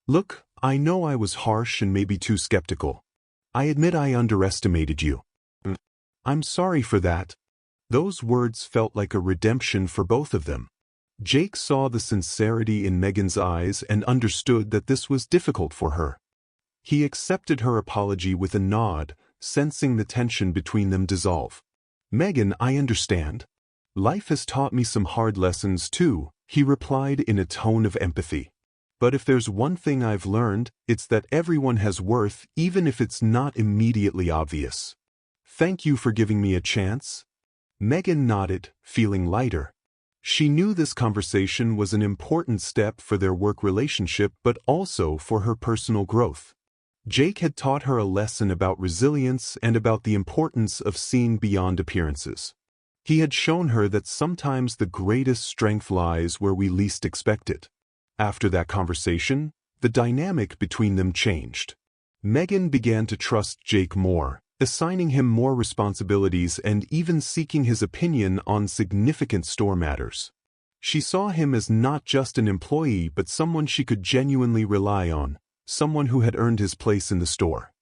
"Look, I know I was harsh and maybe too skeptical. I admit I underestimated you. I'm sorry for that." Those words felt like a redemption for both of them. Jake saw the sincerity in Megan's eyes and understood that this was difficult for her. He accepted her apology with a nod, sensing the tension between them dissolve. "Megan, I understand. Life has taught me some hard lessons too," he replied in a tone of empathy. "But if there's one thing I've learned, it's that everyone has worth even if it's not immediately obvious. Thank you for giving me a chance." Megan nodded, feeling lighter. She knew this conversation was an important step for their work relationship but also for her personal growth. Jake had taught her a lesson about resilience and about the importance of seeing beyond appearances. He had shown her that sometimes the greatest strength lies where we least expect it. After that conversation, the dynamic between them changed. Megan began to trust Jake more, assigning him more responsibilities and even seeking his opinion on significant store matters. She saw him as not just an employee but someone she could genuinely rely on, someone who had earned his place in the store.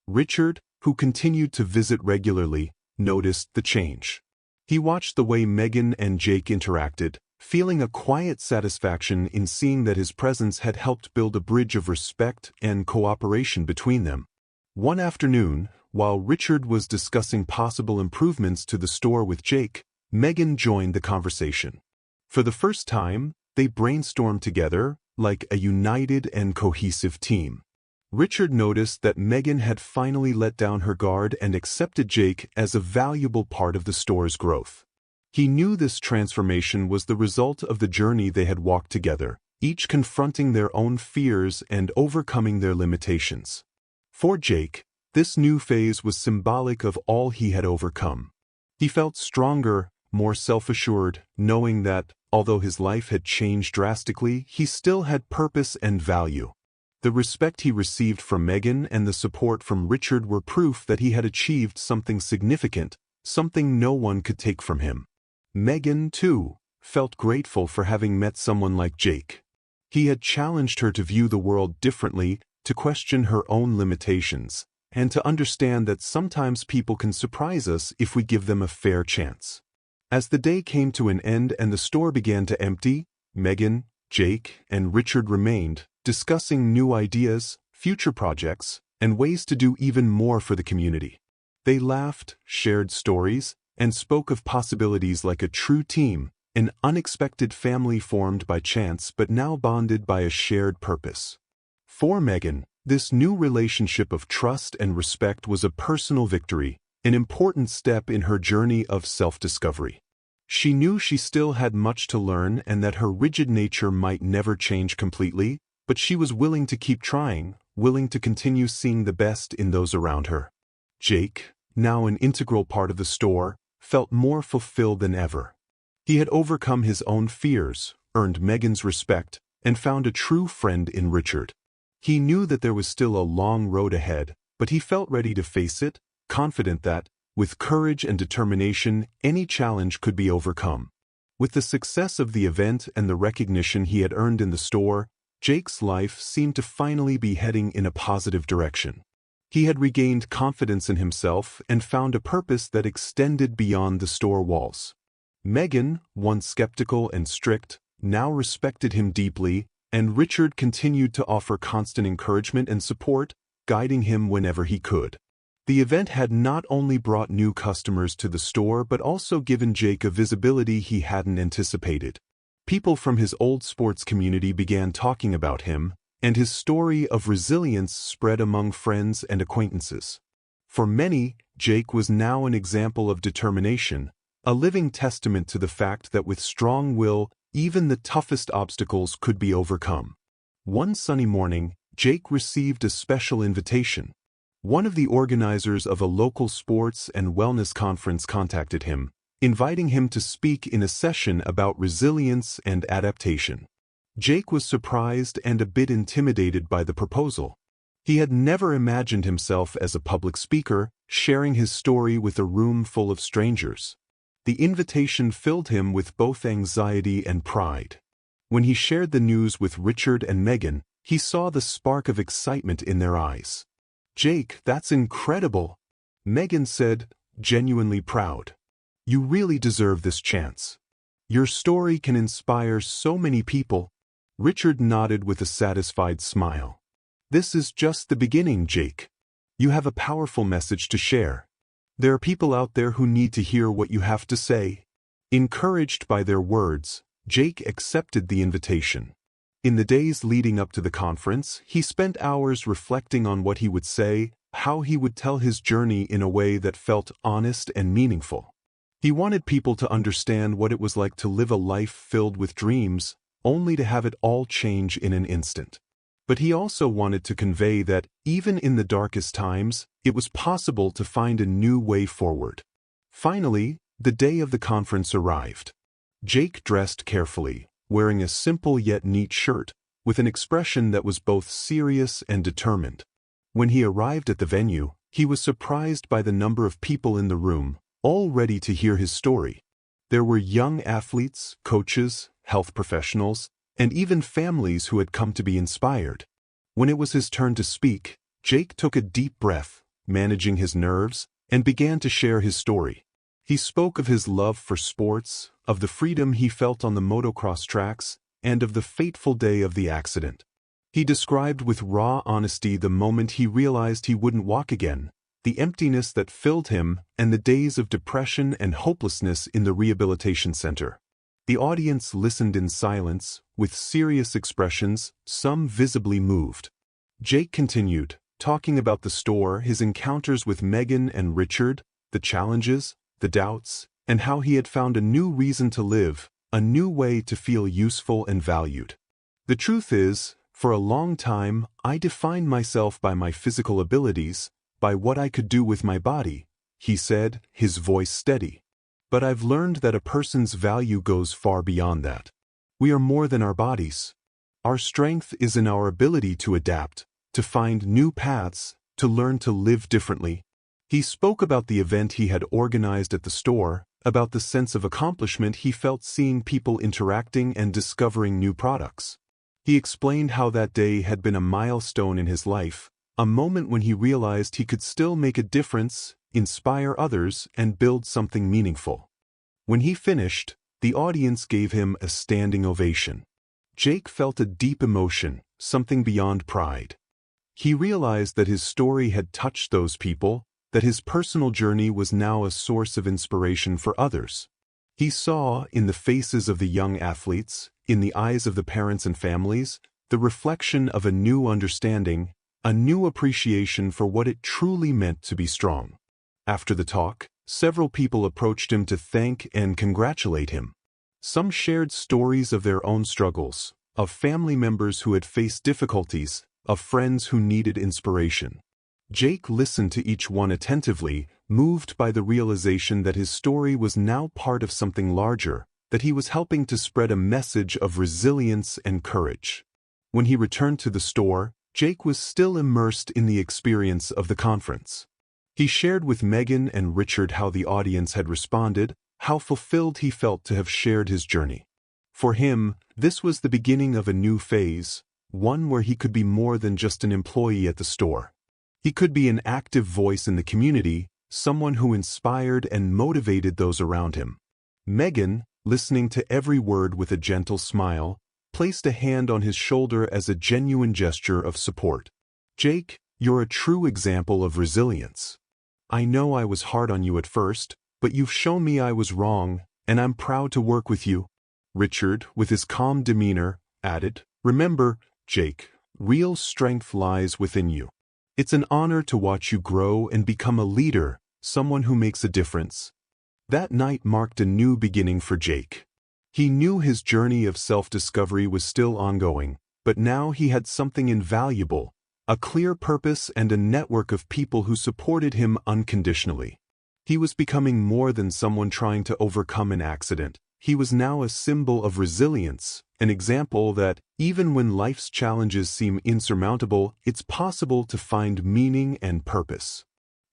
Richard, who continued to visit regularly, noticed the change. He watched the way Megan and Jake interacted, feeling a quiet satisfaction in seeing that his presence had helped build a bridge of respect and cooperation between them. One afternoon, while Richard was discussing possible improvements to the store with Jake, Megan joined the conversation. For the first time, they brainstormed together, like a united and cohesive team. Richard noticed that Megan had finally let down her guard and accepted Jake as a valuable part of the store's growth. He knew this transformation was the result of the journey they had walked together, each confronting their own fears and overcoming their limitations. For Jake, this new phase was symbolic of all he had overcome. He felt stronger, more self-assured, knowing that, although his life had changed drastically, he still had purpose and value. The respect he received from Megan and the support from Richard were proof that he had achieved something significant, something no one could take from him. Megan, too, felt grateful for having met someone like Jake. He had challenged her to view the world differently, to question her own limitations, and to understand that sometimes people can surprise us if we give them a fair chance. As the day came to an end and the store began to empty, Megan, Jake, and Richard remained, discussing new ideas, future projects, and ways to do even more for the community. They laughed, shared stories, and spoke of possibilities like a true team, an unexpected family formed by chance but now bonded by a shared purpose. For Megan, this new relationship of trust and respect was a personal victory, an important step in her journey of self-discovery. She knew she still had much to learn and that her rigid nature might never change completely, but she was willing to keep trying, willing to continue seeing the best in those around her. Jake, now an integral part of the store, felt more fulfilled than ever. He had overcome his own fears, earned Megan's respect, and found a true friend in Richard. He knew that there was still a long road ahead, but he felt ready to face it, confident that, with courage and determination, any challenge could be overcome. With the success of the event and the recognition he had earned in the store, Jake's life seemed to finally be heading in a positive direction. He had regained confidence in himself and found a purpose that extended beyond the store walls. Megan, once skeptical and strict, now respected him deeply, and Richard continued to offer constant encouragement and support, guiding him whenever he could. The event had not only brought new customers to the store but also given Jake a visibility he hadn't anticipated. People from his old sports community began talking about him, and his story of resilience spread among friends and acquaintances. For many, Jake was now an example of determination, a living testament to the fact that with strong will, even the toughest obstacles could be overcome. One sunny morning, Jake received a special invitation. One of the organizers of a local sports and wellness conference contacted him, inviting him to speak in a session about resilience and adaptation. Jake was surprised and a bit intimidated by the proposal. He had never imagined himself as a public speaker, sharing his story with a room full of strangers. The invitation filled him with both anxiety and pride. When he shared the news with Richard and Megan, he saw the spark of excitement in their eyes. "Jake, that's incredible," Megan said, genuinely proud. "You really deserve this chance. Your story can inspire so many people." Richard nodded with a satisfied smile. "This is just the beginning, Jake. You have a powerful message to share. There are people out there who need to hear what you have to say." Encouraged by their words, Jake accepted the invitation. In the days leading up to the conference, he spent hours reflecting on what he would say, how he would tell his journey in a way that felt honest and meaningful. He wanted people to understand what it was like to live a life filled with dreams, only to have it all change in an instant. But he also wanted to convey that, even in the darkest times, it was possible to find a new way forward. Finally, the day of the conference arrived. Jake dressed carefully, wearing a simple yet neat shirt, with an expression that was both serious and determined. When he arrived at the venue, he was surprised by the number of people in the room, all ready to hear his story. There were young athletes, coaches, health professionals, and even families who had come to be inspired. When it was his turn to speak, Jake took a deep breath, managing his nerves, and began to share his story. He spoke of his love for sports, of the freedom he felt on the motocross tracks, and of the fateful day of the accident. He described with raw honesty the moment he realized he wouldn't walk again, the emptiness that filled him, and the days of depression and hopelessness in the rehabilitation center. The audience listened in silence, with serious expressions, some visibly moved. Jake continued, talking about the store, his encounters with Megan and Richard, the challenges, the doubts, and how he had found a new reason to live, a new way to feel useful and valued. The truth is, for a long time, I defined myself by my physical abilities, by what I could do with my body, he said, his voice steady. But I've learned that a person's value goes far beyond that. We are more than our bodies. Our strength is in our ability to adapt, to find new paths, to learn to live differently. He spoke about the event he had organized at the store, about the sense of accomplishment he felt seeing people interacting and discovering new products. He explained how that day had been a milestone in his life, a moment when he realized he could still make a difference, inspire others, and build something meaningful. When he finished, the audience gave him a standing ovation. Jake felt a deep emotion, something beyond pride. He realized that his story had touched those people, that his personal journey was now a source of inspiration for others. He saw, in the faces of the young athletes, in the eyes of the parents and families, the reflection of a new understanding, a new appreciation for what it truly meant to be strong. After the talk, several people approached him to thank and congratulate him. Some shared stories of their own struggles, of family members who had faced difficulties, of friends who needed inspiration. Jake listened to each one attentively, moved by the realization that his story was now part of something larger, that he was helping to spread a message of resilience and courage. When he returned to the store, Jake was still immersed in the experience of the conference. He shared with Megan and Richard how the audience had responded, how fulfilled he felt to have shared his journey. For him, this was the beginning of a new phase, one where he could be more than just an employee at the store. He could be an active voice in the community, someone who inspired and motivated those around him. Megan, listening to every word with a gentle smile, placed a hand on his shoulder as a genuine gesture of support. Jake, you're a true example of resilience. I know I was hard on you at first, but you've shown me I was wrong, and I'm proud to work with you. Richard, with his calm demeanor, added, remember, Jake, real strength lies within you. It's an honor to watch you grow and become a leader, someone who makes a difference. That night marked a new beginning for Jake. He knew his journey of self-discovery was still ongoing, but now he had something invaluable, a clear purpose and a network of people who supported him unconditionally. He was becoming more than someone trying to overcome an accident. He was now a symbol of resilience, an example that, even when life's challenges seem insurmountable, it's possible to find meaning and purpose.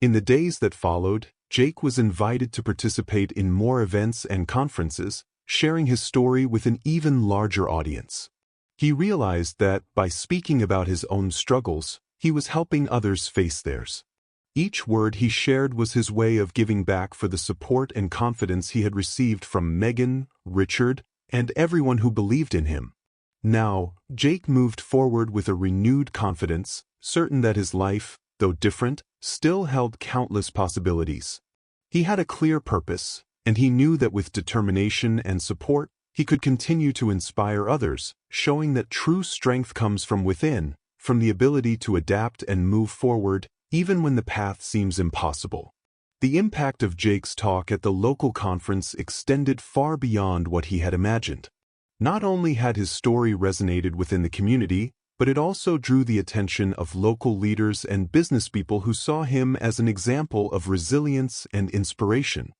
In the days that followed, Jake was invited to participate in more events and conferences, sharing his story with an even larger audience. He realized that, by speaking about his own struggles, he was helping others face theirs. Each word he shared was his way of giving back for the support and confidence he had received from Megan, Richard, and everyone who believed in him. Now, Jake moved forward with a renewed confidence, certain that his life, though different, still held countless possibilities. He had a clear purpose, and he knew that with determination and support, he could continue to inspire others, showing that true strength comes from within, from the ability to adapt and move forward, even when the path seems impossible. The impact of Jake's talk at the local conference extended far beyond what he had imagined. Not only had his story resonated within the community, but it also drew the attention of local leaders and businesspeople who saw him as an example of resilience and inspiration.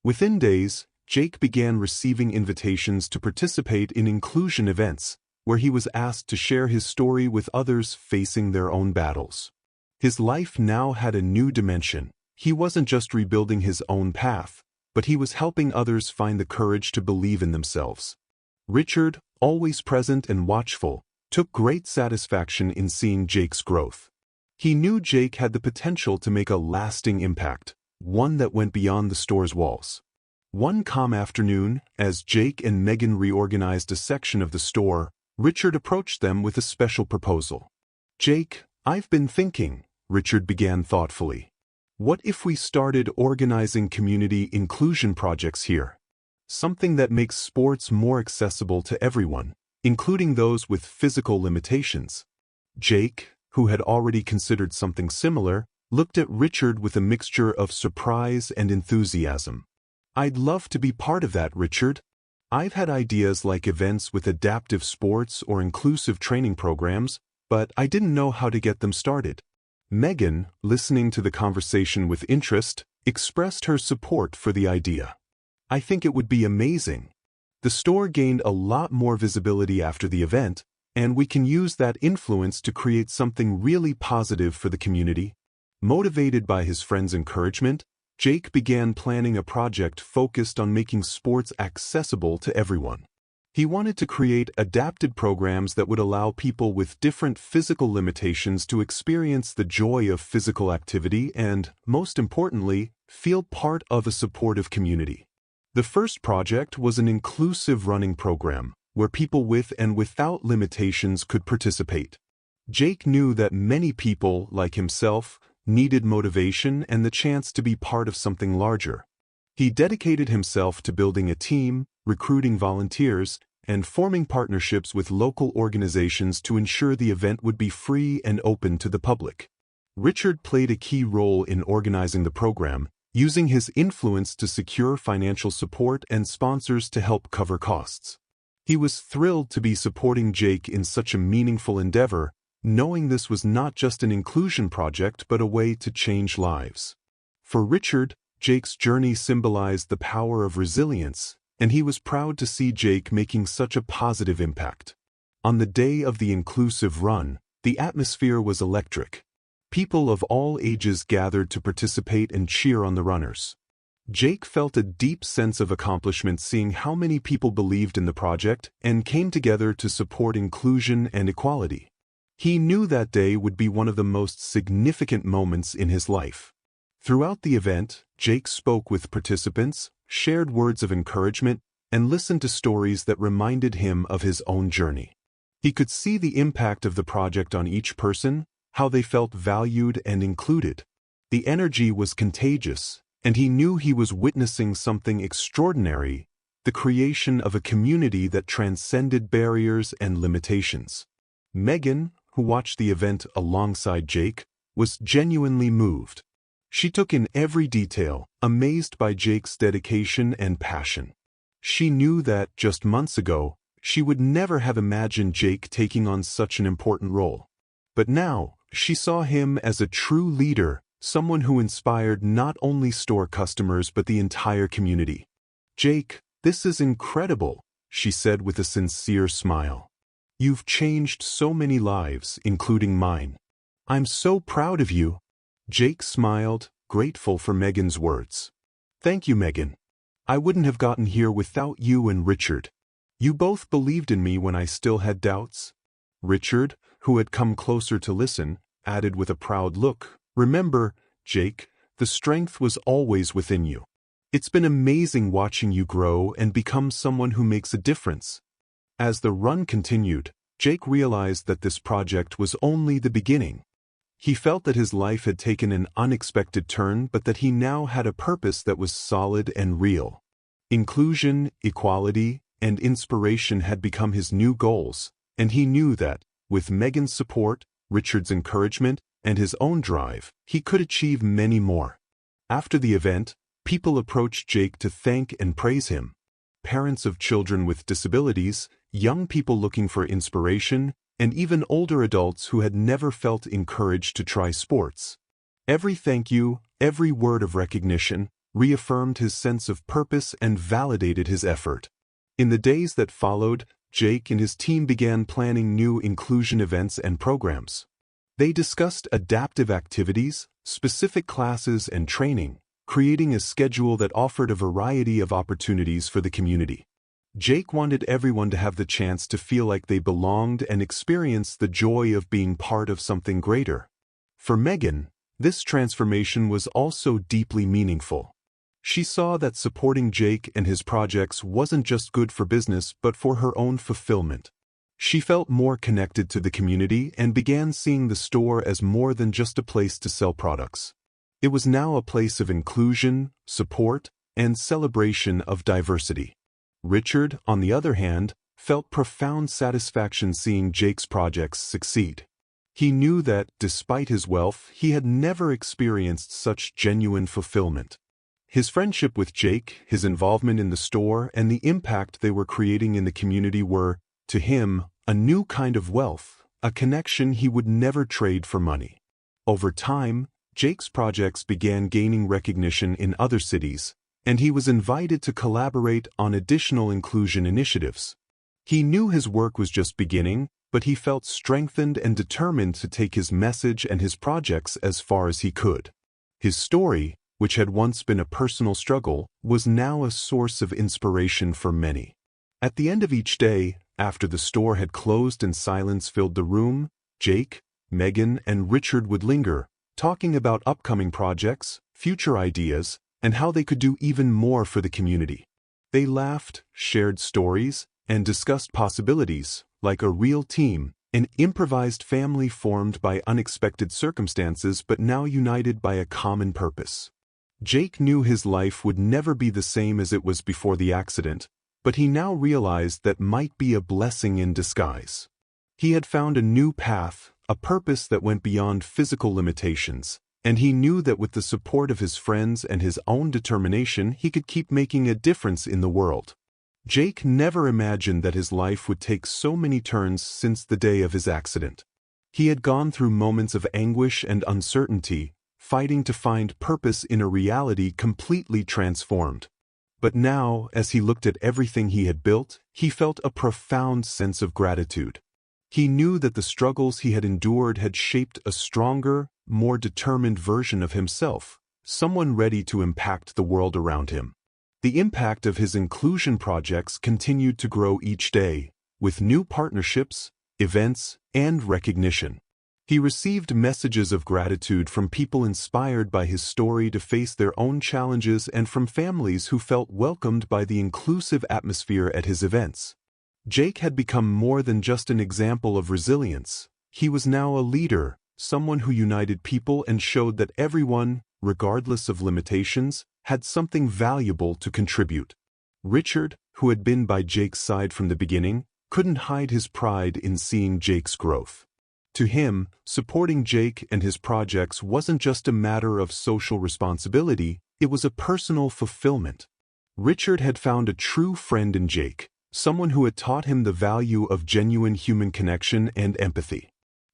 Within days, Jake began receiving invitations to participate in inclusion events, where he was asked to share his story with others facing their own battles. His life now had a new dimension. He wasn't just rebuilding his own path, but he was helping others find the courage to believe in themselves. Richard, always present and watchful, took great satisfaction in seeing Jake's growth. He knew Jake had the potential to make a lasting impact, one that went beyond the store's walls. One calm afternoon, as Jake and Megan reorganized a section of the store, Richard approached them with a special proposal. "Jake, I've been thinking," Richard began thoughtfully. "What if we started organizing community inclusion projects here? Something that makes sports more accessible to everyone, including those with physical limitations." Jake, who had already considered something similar, looked at Richard with a mixture of surprise and enthusiasm. "I'd love to be part of that, Richard. I've had ideas like events with adaptive sports or inclusive training programs, but I didn't know how to get them started." Megan, listening to the conversation with interest, expressed her support for the idea. "I think it would be amazing. The store gained a lot more visibility after the event, and we can use that influence to create something really positive for the community." Motivated by his friend's encouragement, Jake began planning a project focused on making sports accessible to everyone. He wanted to create adapted programs that would allow people with different physical limitations to experience the joy of physical activity and, most importantly, feel part of a supportive community. The first project was an inclusive running program, where people with and without limitations could participate. Jake knew that many people, like himself, needed motivation and the chance to be part of something larger. He dedicated himself to building a team, recruiting volunteers, and forming partnerships with local organizations to ensure the event would be free and open to the public. Richard played a key role in organizing the program, using his influence to secure financial support and sponsors to help cover costs. He was thrilled to be supporting Jake in such a meaningful endeavor, knowing this was not just an inclusion project but a way to change lives. For Richard, Jake's journey symbolized the power of resilience, and he was proud to see Jake making such a positive impact. On the day of the inclusive run, the atmosphere was electric. People of all ages gathered to participate and cheer on the runners. Jake felt a deep sense of accomplishment seeing how many people believed in the project and came together to support inclusion and equality. He knew that day would be one of the most significant moments in his life. Throughout the event, Jake spoke with participants, shared words of encouragement, and listened to stories that reminded him of his own journey. He could see the impact of the project on each person, how they felt valued and included. The energy was contagious, and he knew he was witnessing something extraordinary, the creation of a community that transcended barriers and limitations. Megan, who watched the event alongside Jake, was genuinely moved. She took in every detail, amazed by Jake's dedication and passion. She knew that, just months ago, she would never have imagined Jake taking on such an important role. But now, she saw him as a true leader, someone who inspired not only store customers but the entire community. "Jake, this is incredible," she said with a sincere smile. "You've changed so many lives, including mine. I'm so proud of you." Jake smiled, grateful for Megan's words. "Thank you, Megan. I wouldn't have gotten here without you and Richard. You both believed in me when I still had doubts." Richard, who had come closer to listen, added with a proud look, "Remember, Jake, the strength was always within you. It's been amazing watching you grow and become someone who makes a difference." As the run continued, Jake realized that this project was only the beginning. He felt that his life had taken an unexpected turn, but that he now had a purpose that was solid and real. Inclusion, equality, and inspiration had become his new goals, and he knew that, with Megan's support, Richard's encouragement, and his own drive, he could achieve many more. After the event, people approached Jake to thank and praise him. Parents of children with disabilities, young people looking for inspiration, and even older adults who had never felt encouraged to try sports. Every thank you, every word of recognition, reaffirmed his sense of purpose and validated his effort. In the days that followed, Jake and his team began planning new inclusion events and programs. They discussed adaptive activities, specific classes, and training, creating a schedule that offered a variety of opportunities for the community. Jake wanted everyone to have the chance to feel like they belonged and experience the joy of being part of something greater. For Megan, this transformation was also deeply meaningful. She saw that supporting Jake and his projects wasn't just good for business but for her own fulfillment. She felt more connected to the community and began seeing the store as more than just a place to sell products. It was now a place of inclusion, support, and celebration of diversity. Richard, on the other hand, felt profound satisfaction seeing Jake's projects succeed. He knew that, despite his wealth, he had never experienced such genuine fulfillment. His friendship with Jake, his involvement in the store, and the impact they were creating in the community were, to him, a new kind of wealth, a connection he would never trade for money. Over time, Jake's projects began gaining recognition in other cities, and he was invited to collaborate on additional inclusion initiatives. He knew his work was just beginning, but he felt strengthened and determined to take his message and his projects as far as he could. His story, which had once been a personal struggle, was now a source of inspiration for many. At the end of each day, after the store had closed and silence filled the room, Jake, Megan, and Richard would linger, talking about upcoming projects, future ideas, and how they could do even more for the community. They laughed, shared stories, and discussed possibilities, like a real team, an improvised family formed by unexpected circumstances but now united by a common purpose. Jake knew his life would never be the same as it was before the accident, but he now realized that might be a blessing in disguise. He had found a new path, a purpose that went beyond physical limitations, and he knew that with the support of his friends and his own determination he could keep making a difference in the world. Jake never imagined that his life would take so many turns since the day of his accident. He had gone through moments of anguish and uncertainty, fighting to find purpose in a reality completely transformed. But now, as he looked at everything he had built, he felt a profound sense of gratitude. He knew that the struggles he had endured had shaped a stronger, more determined version of himself, someone ready to impact the world around him. The impact of his inclusion projects continued to grow each day, with new partnerships, events, and recognition. He received messages of gratitude from people inspired by his story to face their own challenges and from families who felt welcomed by the inclusive atmosphere at his events. Jake had become more than just an example of resilience. He was now a leader, someone who united people and showed that everyone, regardless of limitations, had something valuable to contribute. Richard, who had been by Jake's side from the beginning, couldn't hide his pride in seeing Jake's growth. To him, supporting Jake and his projects wasn't just a matter of social responsibility, it was a personal fulfillment. Richard had found a true friend in Jake, someone who had taught him the value of genuine human connection and empathy.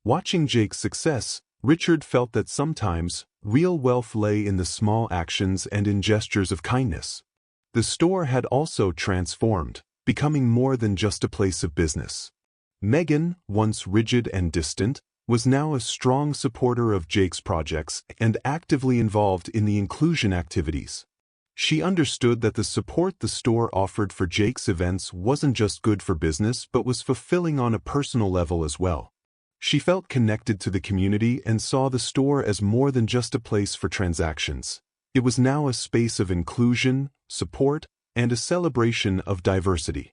Watching Jake's success, Richard felt that sometimes, real wealth lay in the small actions and in gestures of kindness. The store had also transformed, becoming more than just a place of business. Megan, once rigid and distant, was now a strong supporter of Jake's projects and actively involved in the inclusion activities. She understood that the support the store offered for Jake's events wasn't just good for business but was fulfilling on a personal level as well. She felt connected to the community and saw the store as more than just a place for transactions. It was now a space of inclusion, support, and a celebration of diversity.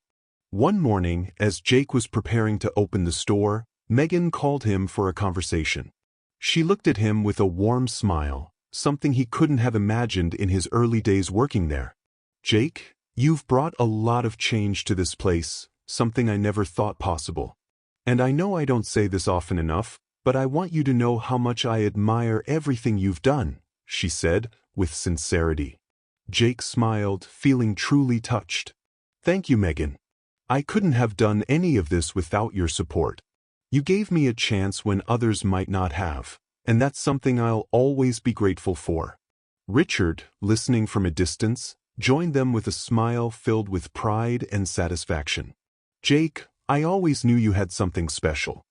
One morning, as Jake was preparing to open the store, Megan called him for a conversation. She looked at him with a warm smile, something he couldn't have imagined in his early days working there. "Jake, you've brought a lot of change to this place, something I never thought possible. And I know I don't say this often enough, but I want you to know how much I admire everything you've done," she said, with sincerity. Jake smiled, feeling truly touched. "Thank you, Megan. I couldn't have done any of this without your support. You gave me a chance when others might not have, and that's something I'll always be grateful for." Richard, listening from a distance, joined them with a smile filled with pride and satisfaction. "Jake, I always knew you had something special.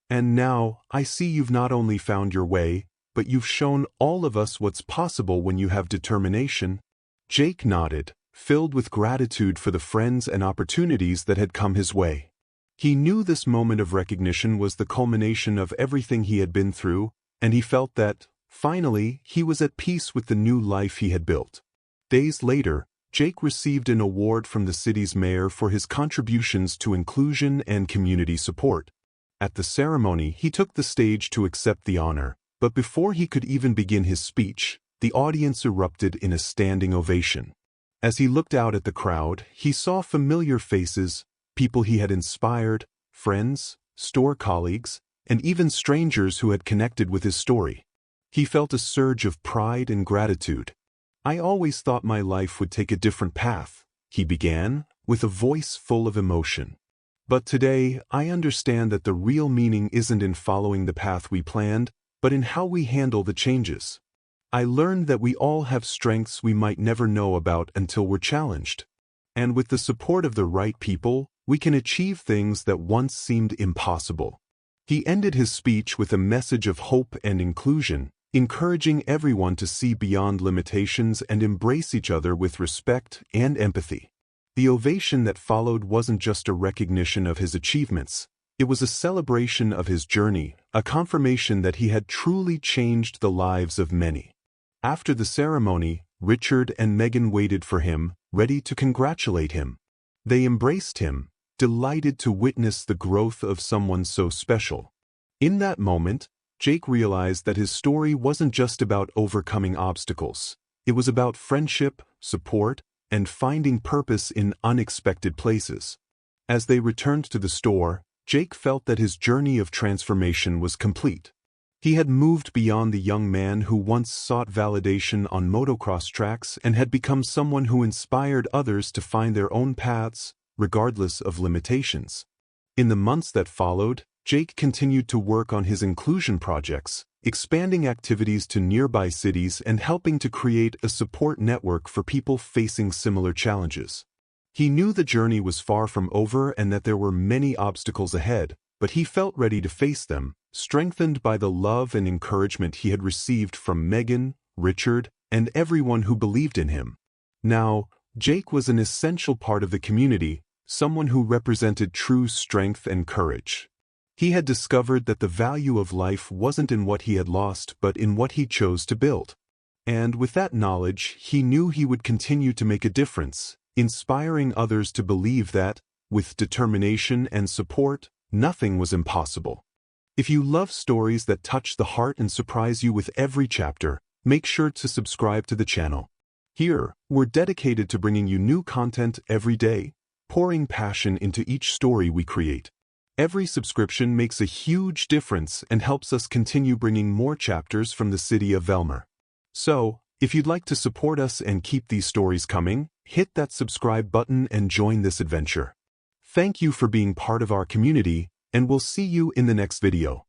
And now, I see you've not only found your way, but you've shown all of us what's possible when you have determination." Jake nodded, filled with gratitude for the friends and opportunities that had come his way. He knew this moment of recognition was the culmination of everything he had been through, and he felt that, finally, he was at peace with the new life he had built. Days later, Jake received an award from the city's mayor for his contributions to inclusion and community support. At the ceremony, he took the stage to accept the honor, but before he could even begin his speech, the audience erupted in a standing ovation. As he looked out at the crowd, he saw familiar faces, people he had inspired, friends, store colleagues, and even strangers who had connected with his story. He felt a surge of pride and gratitude. "I always thought my life would take a different path," he began, with a voice full of emotion. "But today, I understand that the real meaning isn't in following the path we planned, but in how we handle the changes. I learned that we all have strengths we might never know about until we're challenged. And with the support of the right people, we can achieve things that once seemed impossible." He ended his speech with a message of hope and inclusion, encouraging everyone to see beyond limitations and embrace each other with respect and empathy. The ovation that followed wasn't just a recognition of his achievements. It was a celebration of his journey, a confirmation that he had truly changed the lives of many. After the ceremony, Richard and Megan waited for him, ready to congratulate him. They embraced him, delighted to witness the growth of someone so special. In that moment, Jake realized that his story wasn't just about overcoming obstacles. It was about friendship, support, and finding purpose in unexpected places. As they returned to the store, Jake felt that his journey of transformation was complete. He had moved beyond the young man who once sought validation on motocross tracks and had become someone who inspired others to find their own paths, regardless of limitations. In the months that followed, Jake continued to work on his inclusion projects, expanding activities to nearby cities and helping to create a support network for people facing similar challenges. He knew the journey was far from over and that there were many obstacles ahead, but he felt ready to face them, strengthened by the love and encouragement he had received from Megan, Richard, and everyone who believed in him. Now, Jake was an essential part of the community, someone who represented true strength and courage. He had discovered that the value of life wasn't in what he had lost but in what he chose to build. And with that knowledge, he knew he would continue to make a difference, inspiring others to believe that, with determination and support, nothing was impossible. If you love stories that touch the heart and surprise you with every chapter, make sure to subscribe to the channel. Here, we're dedicated to bringing you new content every day, pouring passion into each story we create. Every subscription makes a huge difference and helps us continue bringing more chapters from the city of Velmer. So, if you'd like to support us and keep these stories coming, hit that subscribe button and join this adventure. Thank you for being part of our community, and we'll see you in the next video.